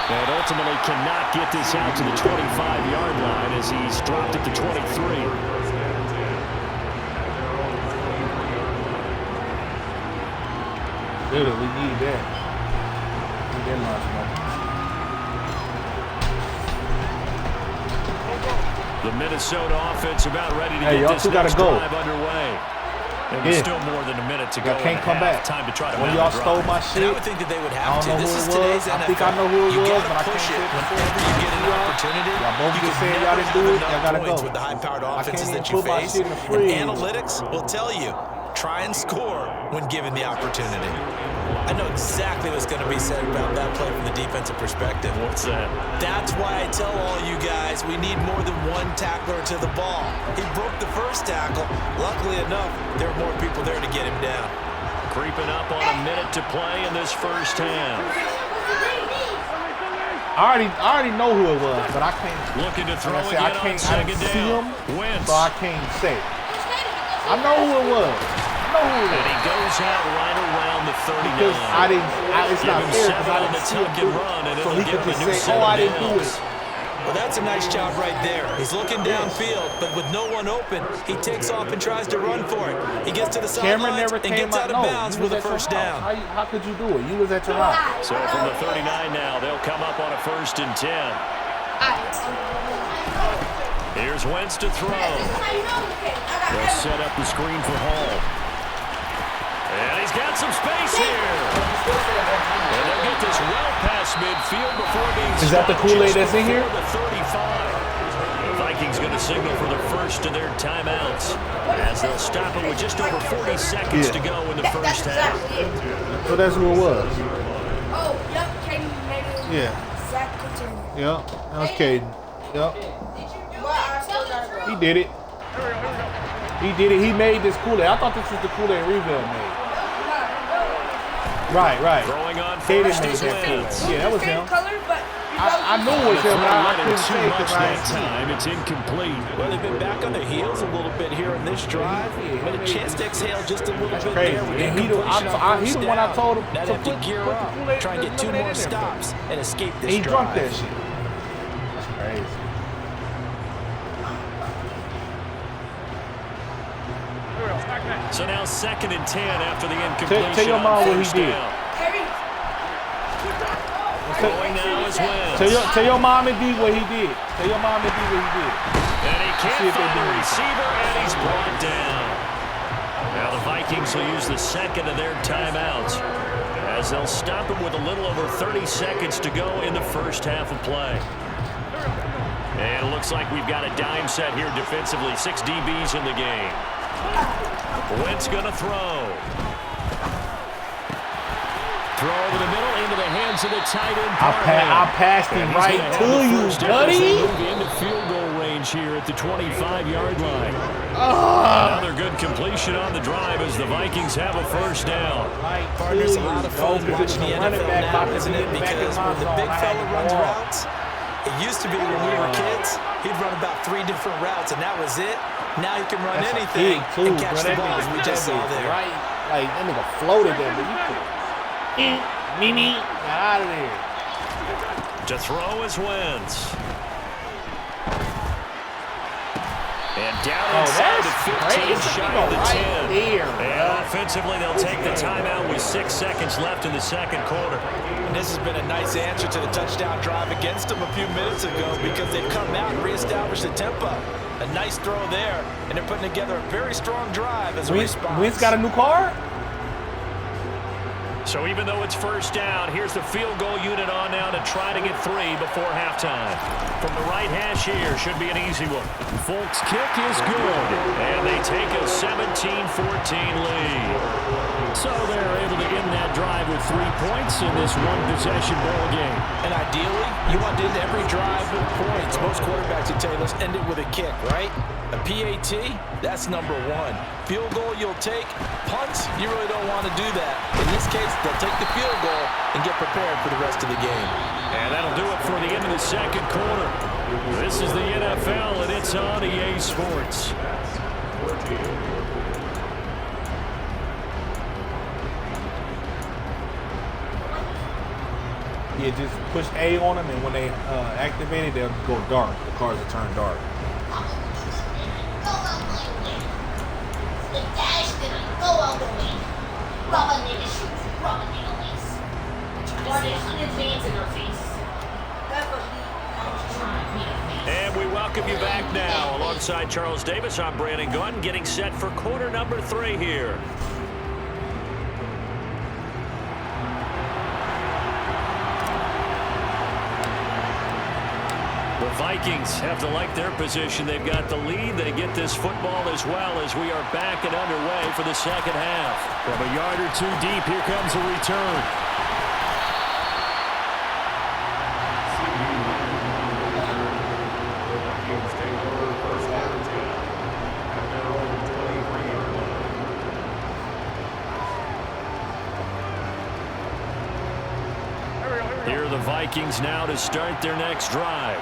And ultimately cannot get this out to the 25-yard line as he's dropped it to 23. Dude, we need that. We need that much money. The Minnesota offense about ready to get this next drive underway. And there's still more than a minute to go. Can't come back. Time to try to when y'all stole my shit, I would think that they would have to. This is today's NFL. I think I know who it was, but I can't push it whenever you get an opportunity. Y'all both just saying y'all didn't do it. Y'all gotta go. With the high-powered offenses that you face, and analytics will tell you, try and score when given the opportunity. I know exactly what's going to be said about that play from the defensive perspective. What's that? That's why I tell all you guys we need more than one tackler to the ball. He broke the first tackle. Luckily enough, there were more people there to get him down. Creeping up on a minute to play in this first half. I already know who it was, but I can't. Looking to throw like I again on I didn't see him, so I can't say. I know who it was. And he goes out right around the 39. Because it's not fair because I didn't see him do it. So he could just say, I didn't do it. Well, that's a nice job right there. He's looking downfield, but with no one open, he takes off and tries to run for it. He gets to the sidelines and gets out of bounds with a first down. How could you do it? You was at your house. So from the 39 now, they'll come up on a 1st and 10. Here's Wentz to throw. They'll set up the screen for Hall. And he's got some space here. And they'll get this well past midfield before being Is that the Kool-Aid that's in here? The 35. The Vikings going to signal for the first of their timeouts as they'll stop it with just over 40 seconds to go in the first half. So that's who it was. Oh, yep, Caden made it. Yeah. Yep, that was Caden. Yep. He did it. He did it. He made this Kool-Aid. I thought this was the Kool-Aid Reveal made. Right. Throwing on Caden first made is that Wentz. Kool-Aid. Yeah, that was him. Color, but I knew it was him, but I couldn't too say it much because I that ain't seen it. time. It's incomplete. Well, they've been back on their heels a little bit here in this drive, but a chance to exhale just a little bit Crazy. there. With And he the one I told him now to they have to gear up, try and get 2 more stops and escape this he drive. drunk that shit. That's crazy. So now 2nd and 10 after the incompletion. Tell your mom what he did. Going now is Wentz. Tell your mom and D what he did. Tell your mom and D what he did. And he can't find the receiver, and he's brought down. Now the Vikings will use the second of their timeouts as they'll stop him with a little over 30 seconds to go in the first half of play. And it looks like we've got a dime set here defensively. 6 DBs in the game. Wentz going to throw. Throw over the middle into the hands of the tight end. I passed him right to you, buddy. Into field goal range here at the 25-yard line. Another good completion on the drive as the Vikings have a first down. Partners, a lot of fun watching the NFL now, isn't it? Because when the big fella runs routes, it used to be when we were kids, he'd run about 3 different routes, and that was it. Now he can run anything and catch the ball, as we just saw there. Right? Like, that nigga floated there, but you could. Mimi, get out of there. To throw is Wentz. And down inside the 15, shy of the 10. And offensively, they'll take the timeout with 6 seconds left in the second quarter. And this has been a nice answer to the touchdown drive against them a few minutes ago because they've come out and reestablished the tempo. A nice throw there, and they're putting together a very strong drive as a response. Wentz got a new car? So even though it's first down, here's the field goal unit on now to try to get 3 before halftime. From the right hash here, should be an easy one. Folks' kick is good, and they take a 17-14 lead. So they're able to end that drive with 3 points in this one-possession ball game. And ideally, you want to end every drive with points. Most quarterbacks would tell you, let's end it with a kick, right? A PAT, that's number 1. Field goal you'll take. Punts, you really don't want to do that. In this case, they'll take the field goal and get prepared for the rest of the game. And that'll do it for the end of the second quarter. This is the NFL, and it's on EA Sports. Yeah, just push A on them, and when they activate it, they'll go dark. The cars will turn dark. And we welcome you back now. Alongside Charles Davis, I'm Brandon Gordon, getting set for quarter number 3 here. The Vikings have to like their position. They've got the lead. They get this football as well as we are back and underway for the second half. From a yard or 2 deep, here comes a return. Here are the Vikings now to start their next drive.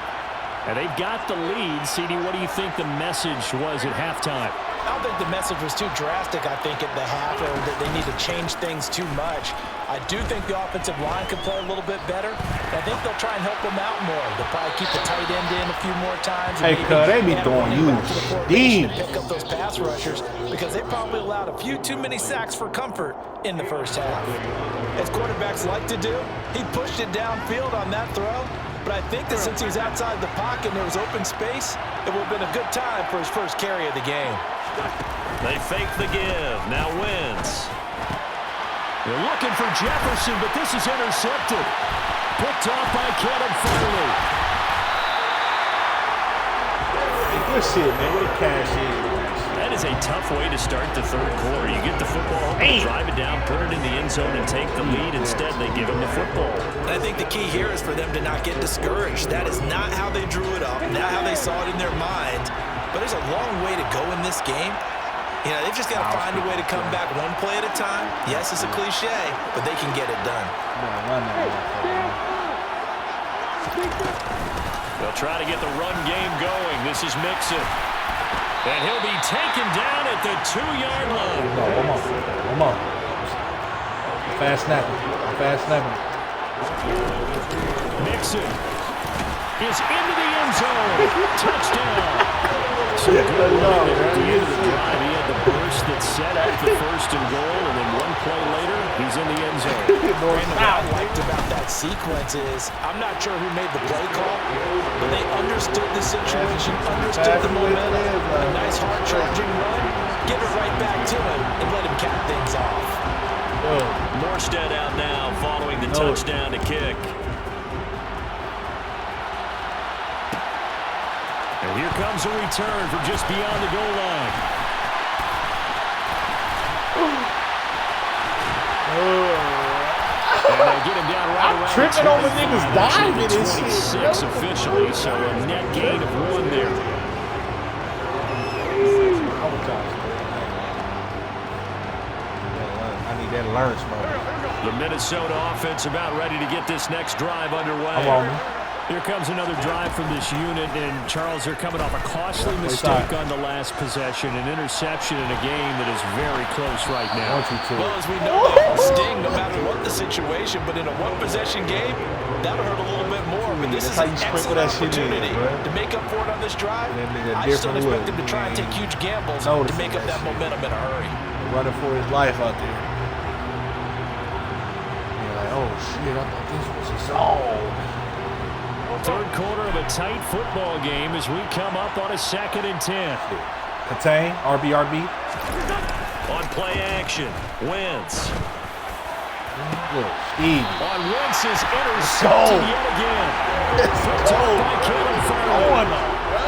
And they've got the lead. CD, what do you think the message was at halftime? I don't think the message was too drastic, I think, at the half, or that they need to change things too much. I do think the offensive line could play a little bit better. I think they'll try and help them out more. They'll probably keep the tight end in a few more times. Hey, cuz, they be throwing you deep. Pick up those pass rushers because they probably allowed a few too many sacks for comfort in the first half. As quarterbacks like to do, he pushed it downfield on that throw. But I think that since he was outside the pocket and there was open space, it would have been a good time for his first carry of the game. They fake the give. Now Wentz. They're looking for Jefferson, but this is intercepted. Picked off by Kevin Farley. Good shit, man. What a cash is. That is a tough way to start the third quarter. You get the football, drive it down, put it in the end zone, and take the lead. Instead, they give him the football. And I think the key here is for them to not get discouraged. That is not how they drew it up, not how they saw it in their mind. But there's a long way to go in this game. You know, they've just got to find a way to come back one play at a time. Yes, it's a cliche, but they can get it done. They'll try to get the run game going. This is Mixon. And he'll be taken down at the 2-yard line. Come on. Fast snapping. Mixon is into the end zone. Touchdown. So good run there at the end of the drive. He had the burst that set up the 1st and goal, and then one play later, he's in the end zone. And what I liked about that sequence is, I'm not sure who made the play call, but they understood the situation, understood the momentum. A nice hard-charging run, give it right back to him, and let him cap things off. Morstead out now following the touchdown to kick. And here comes a return from just beyond the goal line. And they get him down right around tripping over niggas diving and shit. 26 officially, so a net gain of 1 there. I need that lunch, man. The Minnesota offense about ready to get this next drive underway. Come on, man. Here comes another drive from this unit, and Charles, they're coming off a costly mistake on the last possession, an interception in a game that is very close right now. Well, as we know, that will sting no matter what the situation, but in a one-possession game, that'll hurt a little bit more, but this is an excellent opportunity to make up for it on this drive. I just don't expect him to try and take huge gambles to make up that momentum in a hurry. Running for his life out there. You're like, oh, shit, I thought this was a zone. Third quarter of a tight football game as we come up on a 2nd and 10. Contain, RB. On play action, Wentz. Steve. On Wentz's interception yet again. By Caleb Farley.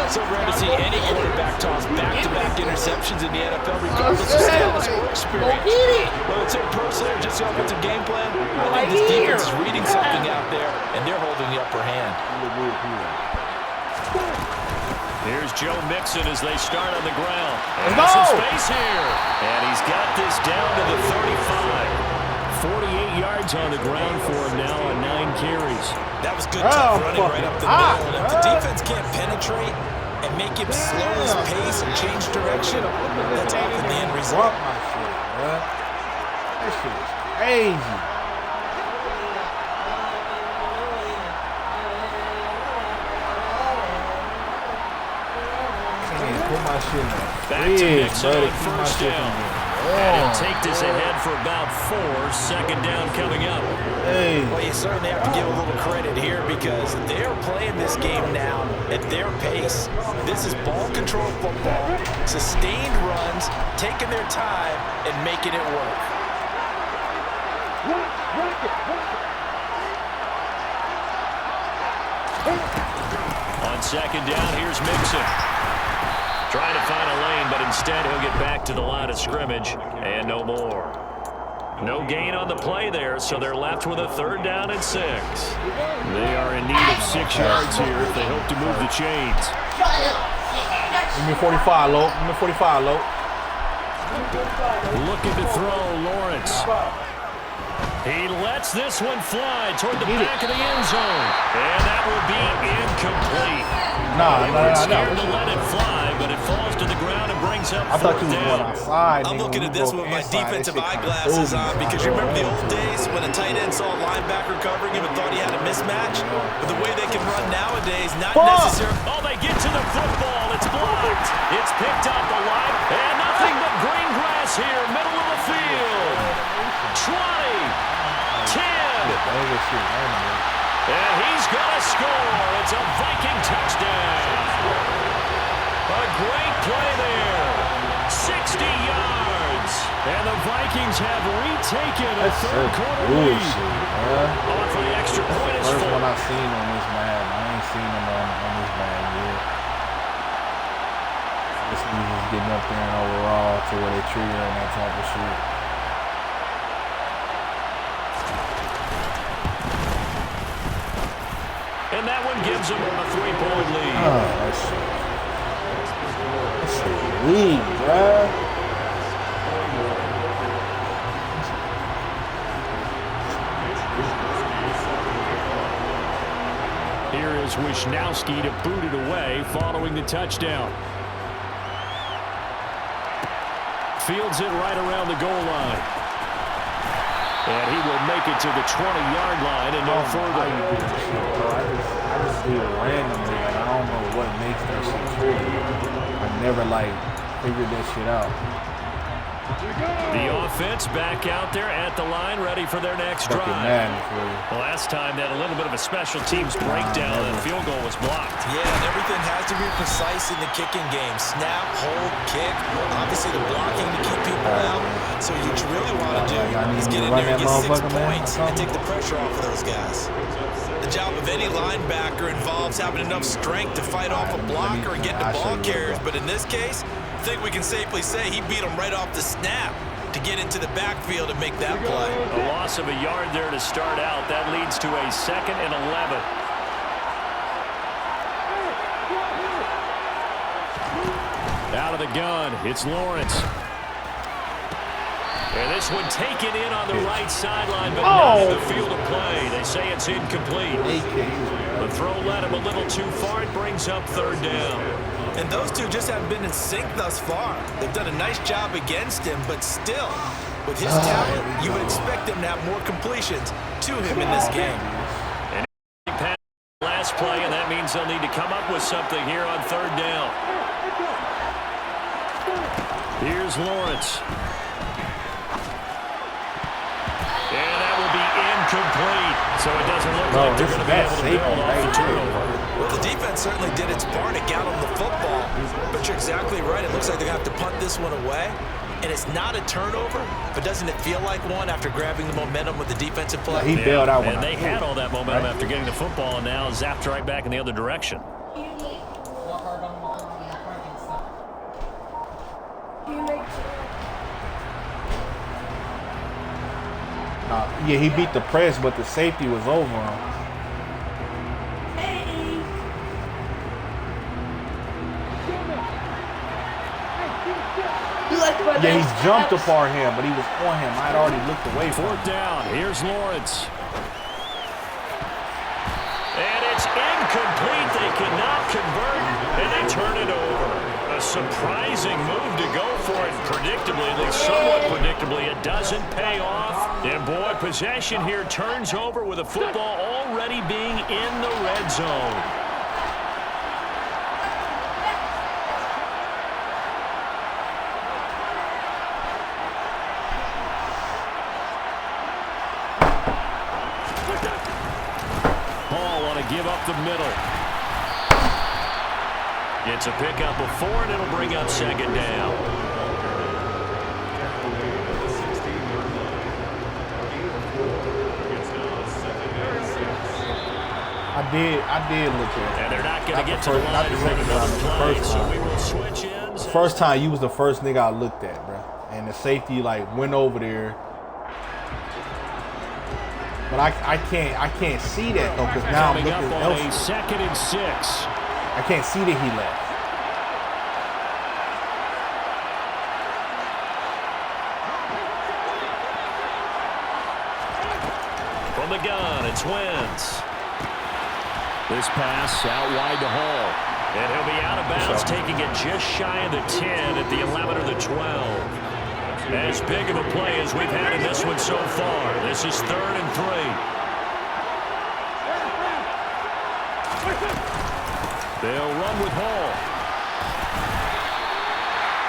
So rare to see any quarterback toss back-to-back interceptions in the NFL, regardless of status or experience. Whether it's in person or just the offensive game plan, I think this defense is reading something out there, and they're holding the upper hand. Here's Joe Mixon as they start on the ground. And there's some space here. And he's got this down to the 35. 48 yards on the ground for him now on 9 carries. That was good tough running right up the middle. And if the defense can't penetrate and make him slow his pace and change direction, that's often the end result. That shit is crazy. Put my shit in there. Back to Mixon on 1st down. And he'll take this ahead for about 4. 2nd down coming up. Well, you certainly have to give a little credit here because they're playing this game now at their pace. This is ball control football, sustained runs, taking their time and making it work. On 2nd down, here's Mixon. Trying to find a lane, but instead he'll get back to the line of scrimmage, and no more. No gain on the play there, so they're left with a 3rd down and 6. They are in need of 6 yards here if they hope to move the chains. Give me 45, Lo. Looking to throw, Lawrence. He lets this one fly toward the back of the end zone. And that will be incomplete. Scared to let it fly, but it falls to the ground and brings up 4th down. I'm looking at this with my defensive eyeglasses on because you remember the old days when a tight end saw a linebacker covering him and thought he had a mismatch? But the way they can run nowadays, not necessarily. Oh, they get to the football. It's blocked. It's picked up alive. And nothing but green grass here, middle of the field. 20, 10. And he's going to score. It's a Viking touchdown. A great play there. 60 yards. And the Vikings have retaken a third quarter lead. On for the extra point is 4. First one I've seen on this Madden. I ain't seen him on this Madden yet. This nigga's getting up there and overall to where they trigger and that type of shit. And that one gives them a 3-point lead. That's a lead, bruh. Here is Wisnowski to boot it away following the touchdown. Fields it right around the goal line. And he will make it to the 20-yard line and no further. I just do it randomly. Like, I don't know what makes that shit true. I never, like, figured that shit out. The offense back out there at the line, ready for their next drive. The last time they had a little bit of a special teams breakdown and the field goal was blocked. Yeah, and everything has to be precise in the kicking game. Snap, hold, kick. Obviously the blocking to keep people out. So what you really want to do is get in there and get 6 points and take the pressure off of those guys. The job of any linebacker involves having enough strength to fight off a blocker and get the ball carriers. But in this case, I think we can safely say he beat him right off the snap to get into the backfield and make that play. A loss of a yard there to start out. That leads to a 2nd and 11. Out of the gun, it's Lawrence. And this one taken in on the right sideline, but not in the field of play. They say it's incomplete. The throw led him a little too far. It brings up 3rd down. And those two just haven't been in sync thus far. They've done a nice job against him, but still, with his talent, you would expect them to have more completions to him in this game. And last play, and that means they'll need to come up with something here on 3rd down. Here's Lawrence. And that will be incomplete. So it doesn't look like they're going to be able to build off the turnover. Well, the defense certainly did its part to get on the football, but you're exactly right. It looks like they're going to have to punt this one away, and it's not a turnover, but doesn't it feel like one after grabbing the momentum with the defensive play? He bailed out one. And they had all that momentum after getting the football, and now zapped right back in the other direction. Yeah, he beat the press, but the safety was over him. Yeah, he jumped upon him, but he was on him. I had already looked away from him. 4th down. Here's Lawrence. And it's incomplete. They cannot convert, and they turn it over. A surprising move to go for it. Predictably, at least somewhat predictably, it doesn't pay off. And boy, possession here turns over with the football already being in the red zone. Hall want to give up the middle. It's a pickup of 4, and it'll bring up 2nd down. I did look at it. And they're not going to get to the line to run another play, so we will switch ends. The first time, you was the first nigga I looked at, bro. And the safety, like, went over there. But I can't see that, though, because now I'm looking elsewhere. elsewhere. 2nd and 6. I can't see that he left. From the gun, it's Wentz. This pass out wide to Hall. And he'll be out of bounds, taking it just shy of the 10 at the 11 or the 12. As big of a play as we've had in this one so far. This is 3rd and 3. They'll run with Hall.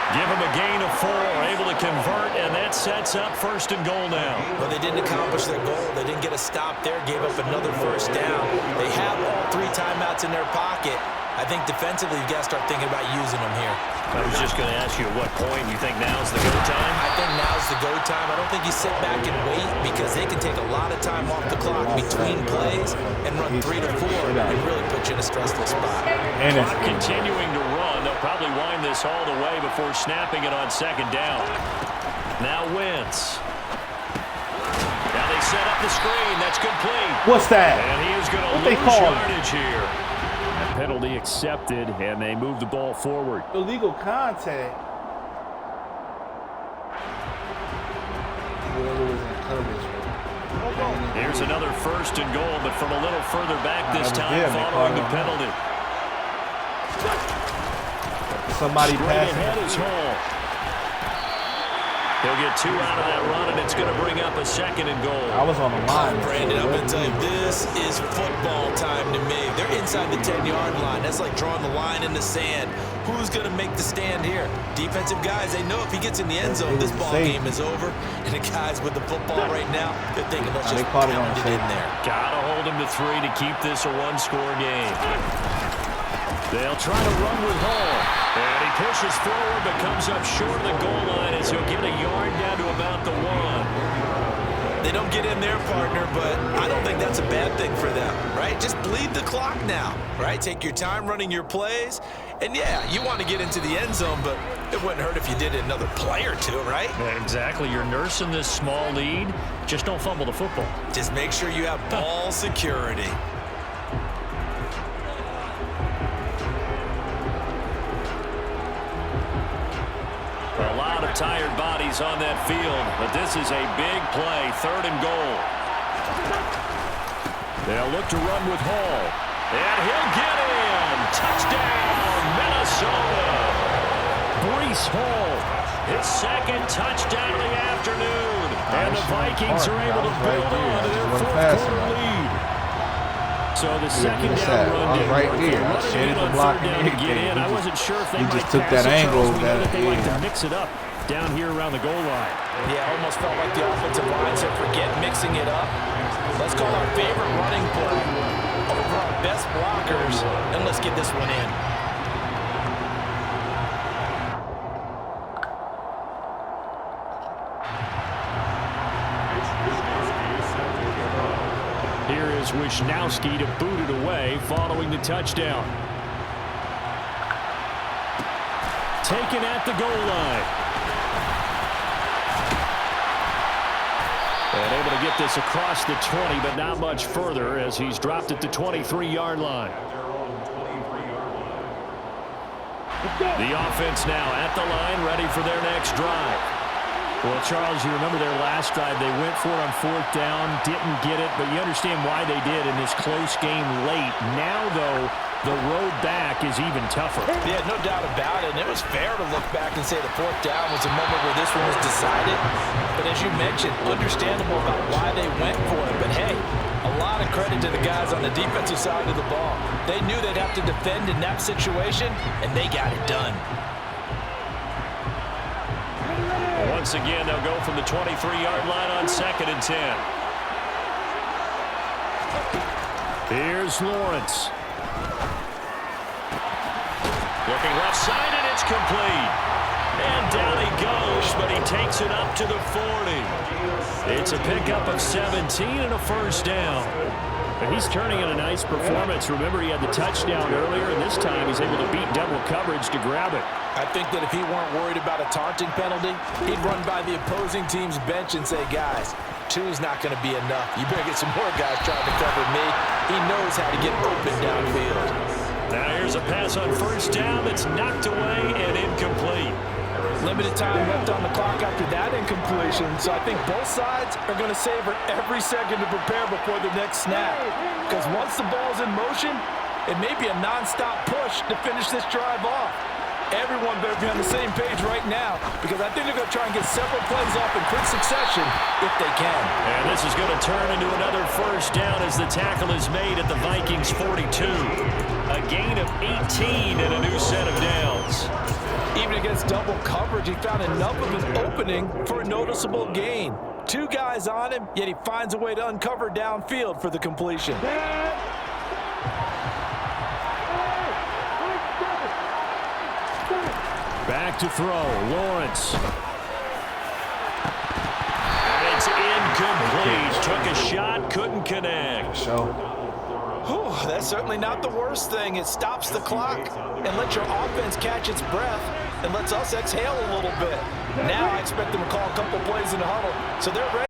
Give him a gain of 4, able to convert, and that sets up 1st and goal now. But they didn't accomplish their goal. They didn't get a stop there, gave up another 1st down. They have all 3 timeouts in their pocket. I think defensively, you've got to start thinking about using them here. I was just going to ask you at what point you think now's the go time? I think now's the go time. I don't think you sit back and wait because they can take a lot of time off the clock between plays and run 3 to 4 and really put you in a stressful spot. And it's continuing to run. They'll probably wind this all the way before snapping it on 2nd down. Now Wentz. Now they set up the screen. That's complete. What's that? And he is going to lose yardage here. Penalty accepted, and they move the ball forward. Illegal contact. Whoever was in coverage. Here's another 1st and goal, but from a little further back this time following the penalty. Somebody Straight passing. ahead is Hall. He'll get 2 out of that run, and it's going to bring up a 2nd and goal. I was on the line. Brandon, I'm going to tell you, this is football time to me. They're inside the 10-yard line. That's like drawing the line in the sand. Who's going to make the stand here? Defensive guys, they know if he gets in the end zone, this ball game is over. And the guys with the football right now, they're thinking, let's just pound it in there. Got to hold him to 3 to keep this a 1-score game. They'll try to run with Hall. And he pushes forward, but comes up short of the goal line as he'll get a yard down to about the 1. They don't get in their partner, but I don't think that's a bad thing for them, right? Just bleed the clock now, right? Take your time running your plays. And, yeah, you want to get into the end zone, but it wouldn't hurt if you did it another play or two, right? Yeah, exactly. You're nursing this small lead. Just don't fumble the football. Just make sure you have ball security. A lot of tired bodies on that field, but this is a big play, 3rd and goal. They'll look to run with Hall, and he'll get in. Touchdown, Minnesota. Breece Hall, his 2nd touchdown of the afternoon, and the Vikings are able to build on to their 4th-quarter lead. So the 2nd down run right here. I shaded the block and everything. I wasn't sure if they He might just took pass that it, angle. Charles. We know that they like to mix it up down here around the goal line. Yeah, almost felt like the offensive line said, forget mixing it up. Let's call our favorite running play over our best blockers, and let's get this one in. Here is Wisnowski to boot it away following the touchdown. Taken at the goal line. And able to get this across the 20, but not much further as he's dropped at the 23-yard line. The offense now at the line, ready for their next drive. Well, Charles, you remember their last drive. They went for it on 4th down, didn't get it, but you understand why they did in this close game late. Now, though, the road back is even tougher. Yeah, no doubt about it. And it was fair to look back and say the 4th down was a moment where this one was decided. But as you mentioned, understandable about why they went for it. But, hey, a lot of credit to the guys on the defensive side of the ball. They knew they'd have to defend in that situation, and they got it done. Once again, they'll go from the 23-yard line on 2nd and 10. Here's Lawrence. Looking left side, and it's complete. And down he goes, but he takes it up to the 40. It's a pickup of 17 and a 1st down. And he's turning in a nice performance. Remember, he had the touchdown earlier, and this time he's able to beat double coverage to grab it. I think that if he weren't worried about a taunting penalty, he'd run by the opposing team's bench and say, guys, 2's not going to be enough. You better get some more guys trying to cover me. He knows how to get open downfield. Now here's a pass on 1st down that's knocked away and incomplete. Limited time left on the clock after that incompletion, so I think both sides are going to savor every second to prepare before the next snap. Because once the ball's in motion, it may be a nonstop push to finish this drive off. Everyone better be on the same page right now, because I think they're going to try and get several plays off in quick succession if they can. And this is going to turn into another 1st down as the tackle is made at the Vikings 42. A gain of 18 and a new set of downs. Even against double coverage, he found enough of an opening for a noticeable gain. 2 guys on him, yet he finds a way to uncover downfield for the completion. Back to throw, Lawrence. And it's incomplete. Took a shot, couldn't connect. That's certainly not the worst thing. It stops the clock and lets your offense catch its breath and lets us exhale a little bit. Now I expect them to call a couple plays in the huddle, so they're ready.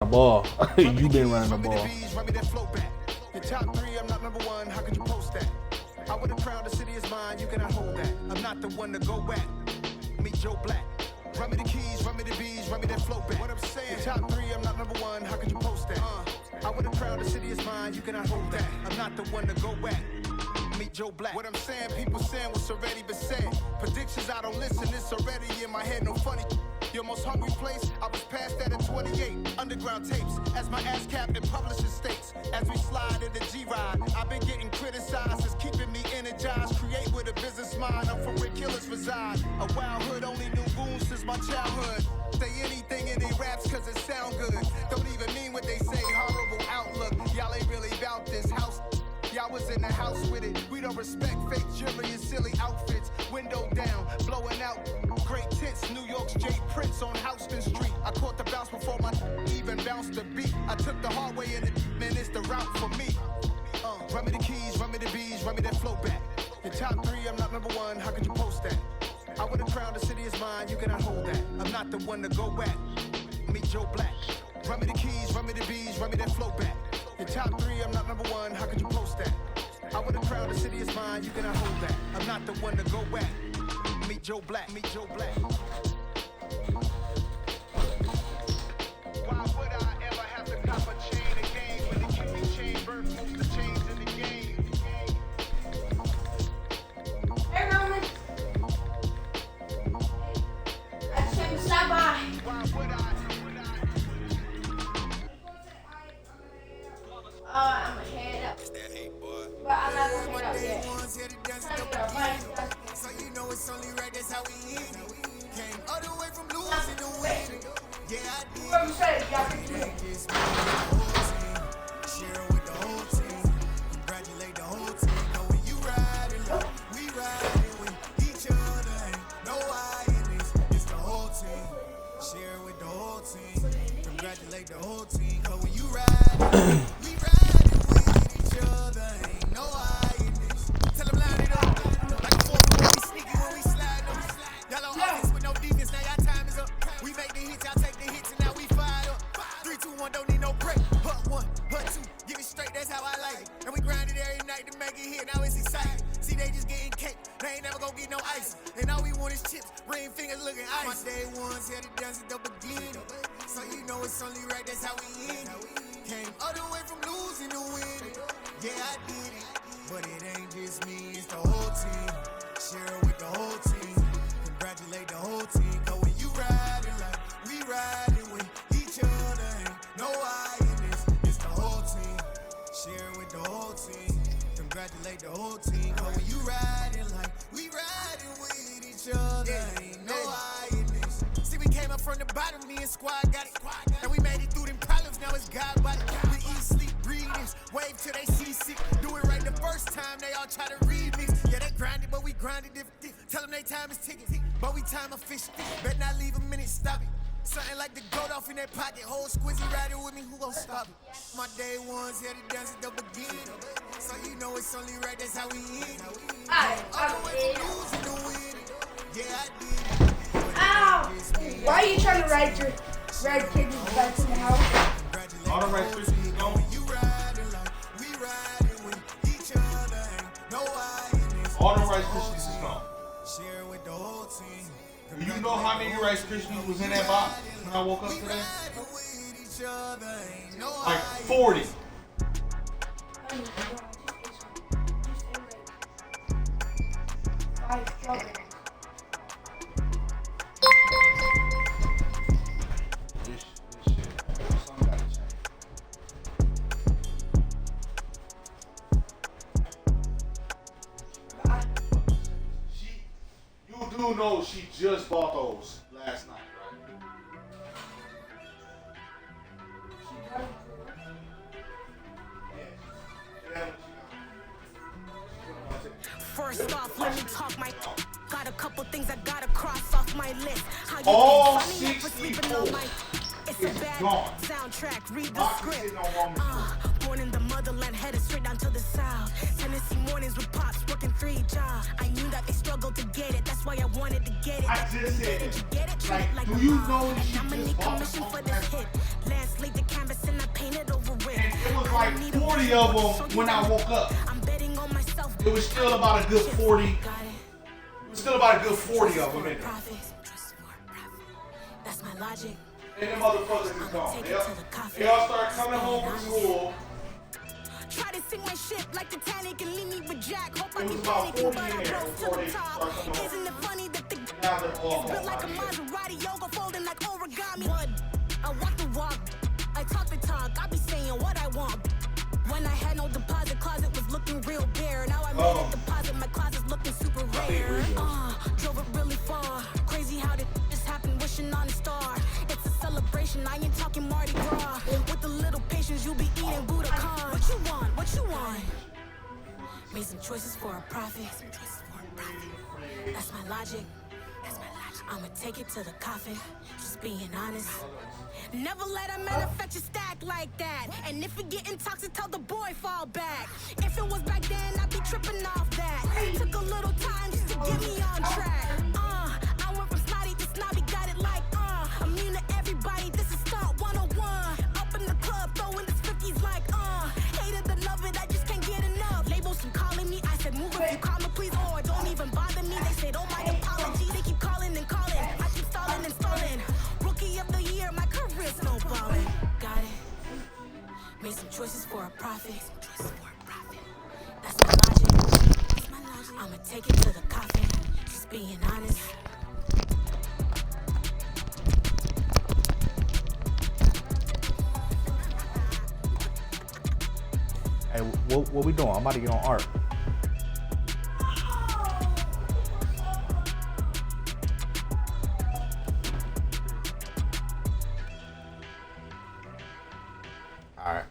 ball. You been running the ball. Your top three, I'm not number one. How could you post that? I would have crowned the city is mine. You cannot hold that. I'm not the one to go at. Meet Joe Black. Run me the keys, run me the bees, run me that flow back. What I'm saying, your top three, I'm not number one. How could you post that? I would have crowned the city is mine. You cannot hold that. I'm not the one to go at. Meet Joe Black. What I'm saying, people saying what's already been said. Predictions, I don't listen. It's already in my head. No funny. Your most hungry place, I was past that at 28. Underground tapes, as my ass cap in publishing states. As we slide in the G-Ride, I've been getting criticized. It's keeping me energized. Create with a business mind. I'm from where killers reside. A wild hood, only knew goons since my childhood. Say anything in they raps cause it sound good. Don't even mean what they say. Horrible outlook. Y'all ain't really about this house. Y'all was in the house with it. We don't respect fake jewelry and silly outfits. Window down, blowing out. Great tits, New York's J. Prince on Houston Street. I caught the bounce before my even bounced the beat. I took the hard way in it, man, it's the route for me. Run me the keys, run me the bees, run me that flow back. Your top three, I'm not number one. How could you post that? I would have crowned the city is mine. You cannot hold that. I'm not the one to go at. Meet Joe Black. Run me the keys, run me the bees, run me that flow back. Your top three, I'm not number one. How could you post that? I would have crowned the city is mine. You cannot hold that. I'm not the one to go at. Meet Joe Black. Meet Joe Black. Why would I ever have to cop a chain again when the Cuban chain birth most the chains in the game? Hey, Roman. I just came to stop by. Why would I? I'm gonna head up. But I'm not gonna head up yet. So you know it's only right, that's how we eat. Came all the way from losing to winning. Yeah, I did. What you say? Y'all can do it. Share with the whole team. Congratulate the whole team. Know when you riding, we riding with each other. Ain't no I in this. It's the whole team. Share with the whole team. Congratulate the whole team. Know when you riding, we riding with each other. Ain't no I in this. Tell them line it up. Like a four when we sneaky when we slide them. Y'all on offense with no defense. Now y'all time is up. We make the hits, y'all take the hits, and now we fired up. 3, 2, 1, don't need no break. Hut 1, hut 2, give it straight, that's how I like it. And we grind it every night to make it hit, now it's exciting. See, they just getting cake, they ain't never gonna get no ice. And all we want is chips, ring fingers looking ice. My day ones here to dance at the beginning. So you know it's only right, that's how we end it. Came all the way from losing to winning. Yeah, I did it, but it ain't just me, it's the whole team. Share it with the whole team. Congratulate the whole team, cause when you riding like we riding with each other, ain't no I in this, it's the whole team. Share with the whole team. Congratulate the whole team, cause when you riding like we riding with each other, ain't no I in this. See, we came up from the bottom, me and squad got it. And we made it through them problems, now it's God body. We eat, sleep, breathe this, wave till they see sick. Do it right the first time, they all try to remix. Yeah, they grinded, but we grinded different. Tell them they time is ticking, but we time efficient. Bet not leave a minute, stop it. Something like the goat off in that pocket. Whole squizzy riding with me, who gon' stop it? My day ones here to dance at the beginning. So you know it's only right, that's how we end it. All the way from losing to winning. Yeah, I did it. Ow! Why are you trying to ride your red kidney back to the house? All the right Christians is gone. You riding like we riding with each other. Ain't no I in this. All the Rice Krispies is gone. Share with the whole team. Do you know how many Rice Krispies was in that box when I woke up today? Like 40. You do know she just bought those last night, right? First off, let me talk my. Got a couple things I gotta cross off my list. How you All think funny for sleeping on my. It's a bad soundtrack. Read the script. Born in the motherland, headed straight down to the south. Tennessee mornings with pops, working 3 jobs. I knew that they struggled to get it. That's why I wanted to get it. I just said it. You get it? Treat it like do you know I'm a commission for this hit. Last late the camera. was like 40 of them when I woke up. It was still about a good 40. It was still about a good 40 of them in there. That's my logic. And them motherfuckers is gone. They all start coming home from school. Try to sink my ship like Titanic and leave me with Jack. Hope I It was keep about panicking, 40 but I in there rose to before the they top. start coming home. Isn't it funny that the Now they're all built like a gone. Maserati, yoga folding like origami. What? I walk the walk, I talk the talk. I be saying what I want. When I had no deposit, closet was looking real bare. Now I made a deposit, my closet's looking super rare. Drove it really far. Crazy how did this happen, wishing on a star. It's a celebration, I ain't talking Mardi Gras. With a little patience, you'll be eating Budokan. What you want? What you want? Made some choices for a profit. That's my logic. I'ma take it to the coffin. Just being honest. Never let a manufacture stack like that. And if it getting toxic, tell the boy fall back. If it was back then, I'd be tripping off that. Took a little time just to get me on track. I went from snotty to snobby, got it like immune to everybody. This is stunt 101. Up in the club, throwing this 50s like hated to love it, I just can't get enough. Labels keep calling me, I said move if you call me please, or don't even bother me. They said oh my apology, they keep calling and calling. I keep stalling and stalling. Rookie of the year, my career snowballing. Got it. Made some choices for a profit. That's my logic. I'ma take it to the coffin. Just being honest. Hey, what we doing? I'm about to get on art. All right.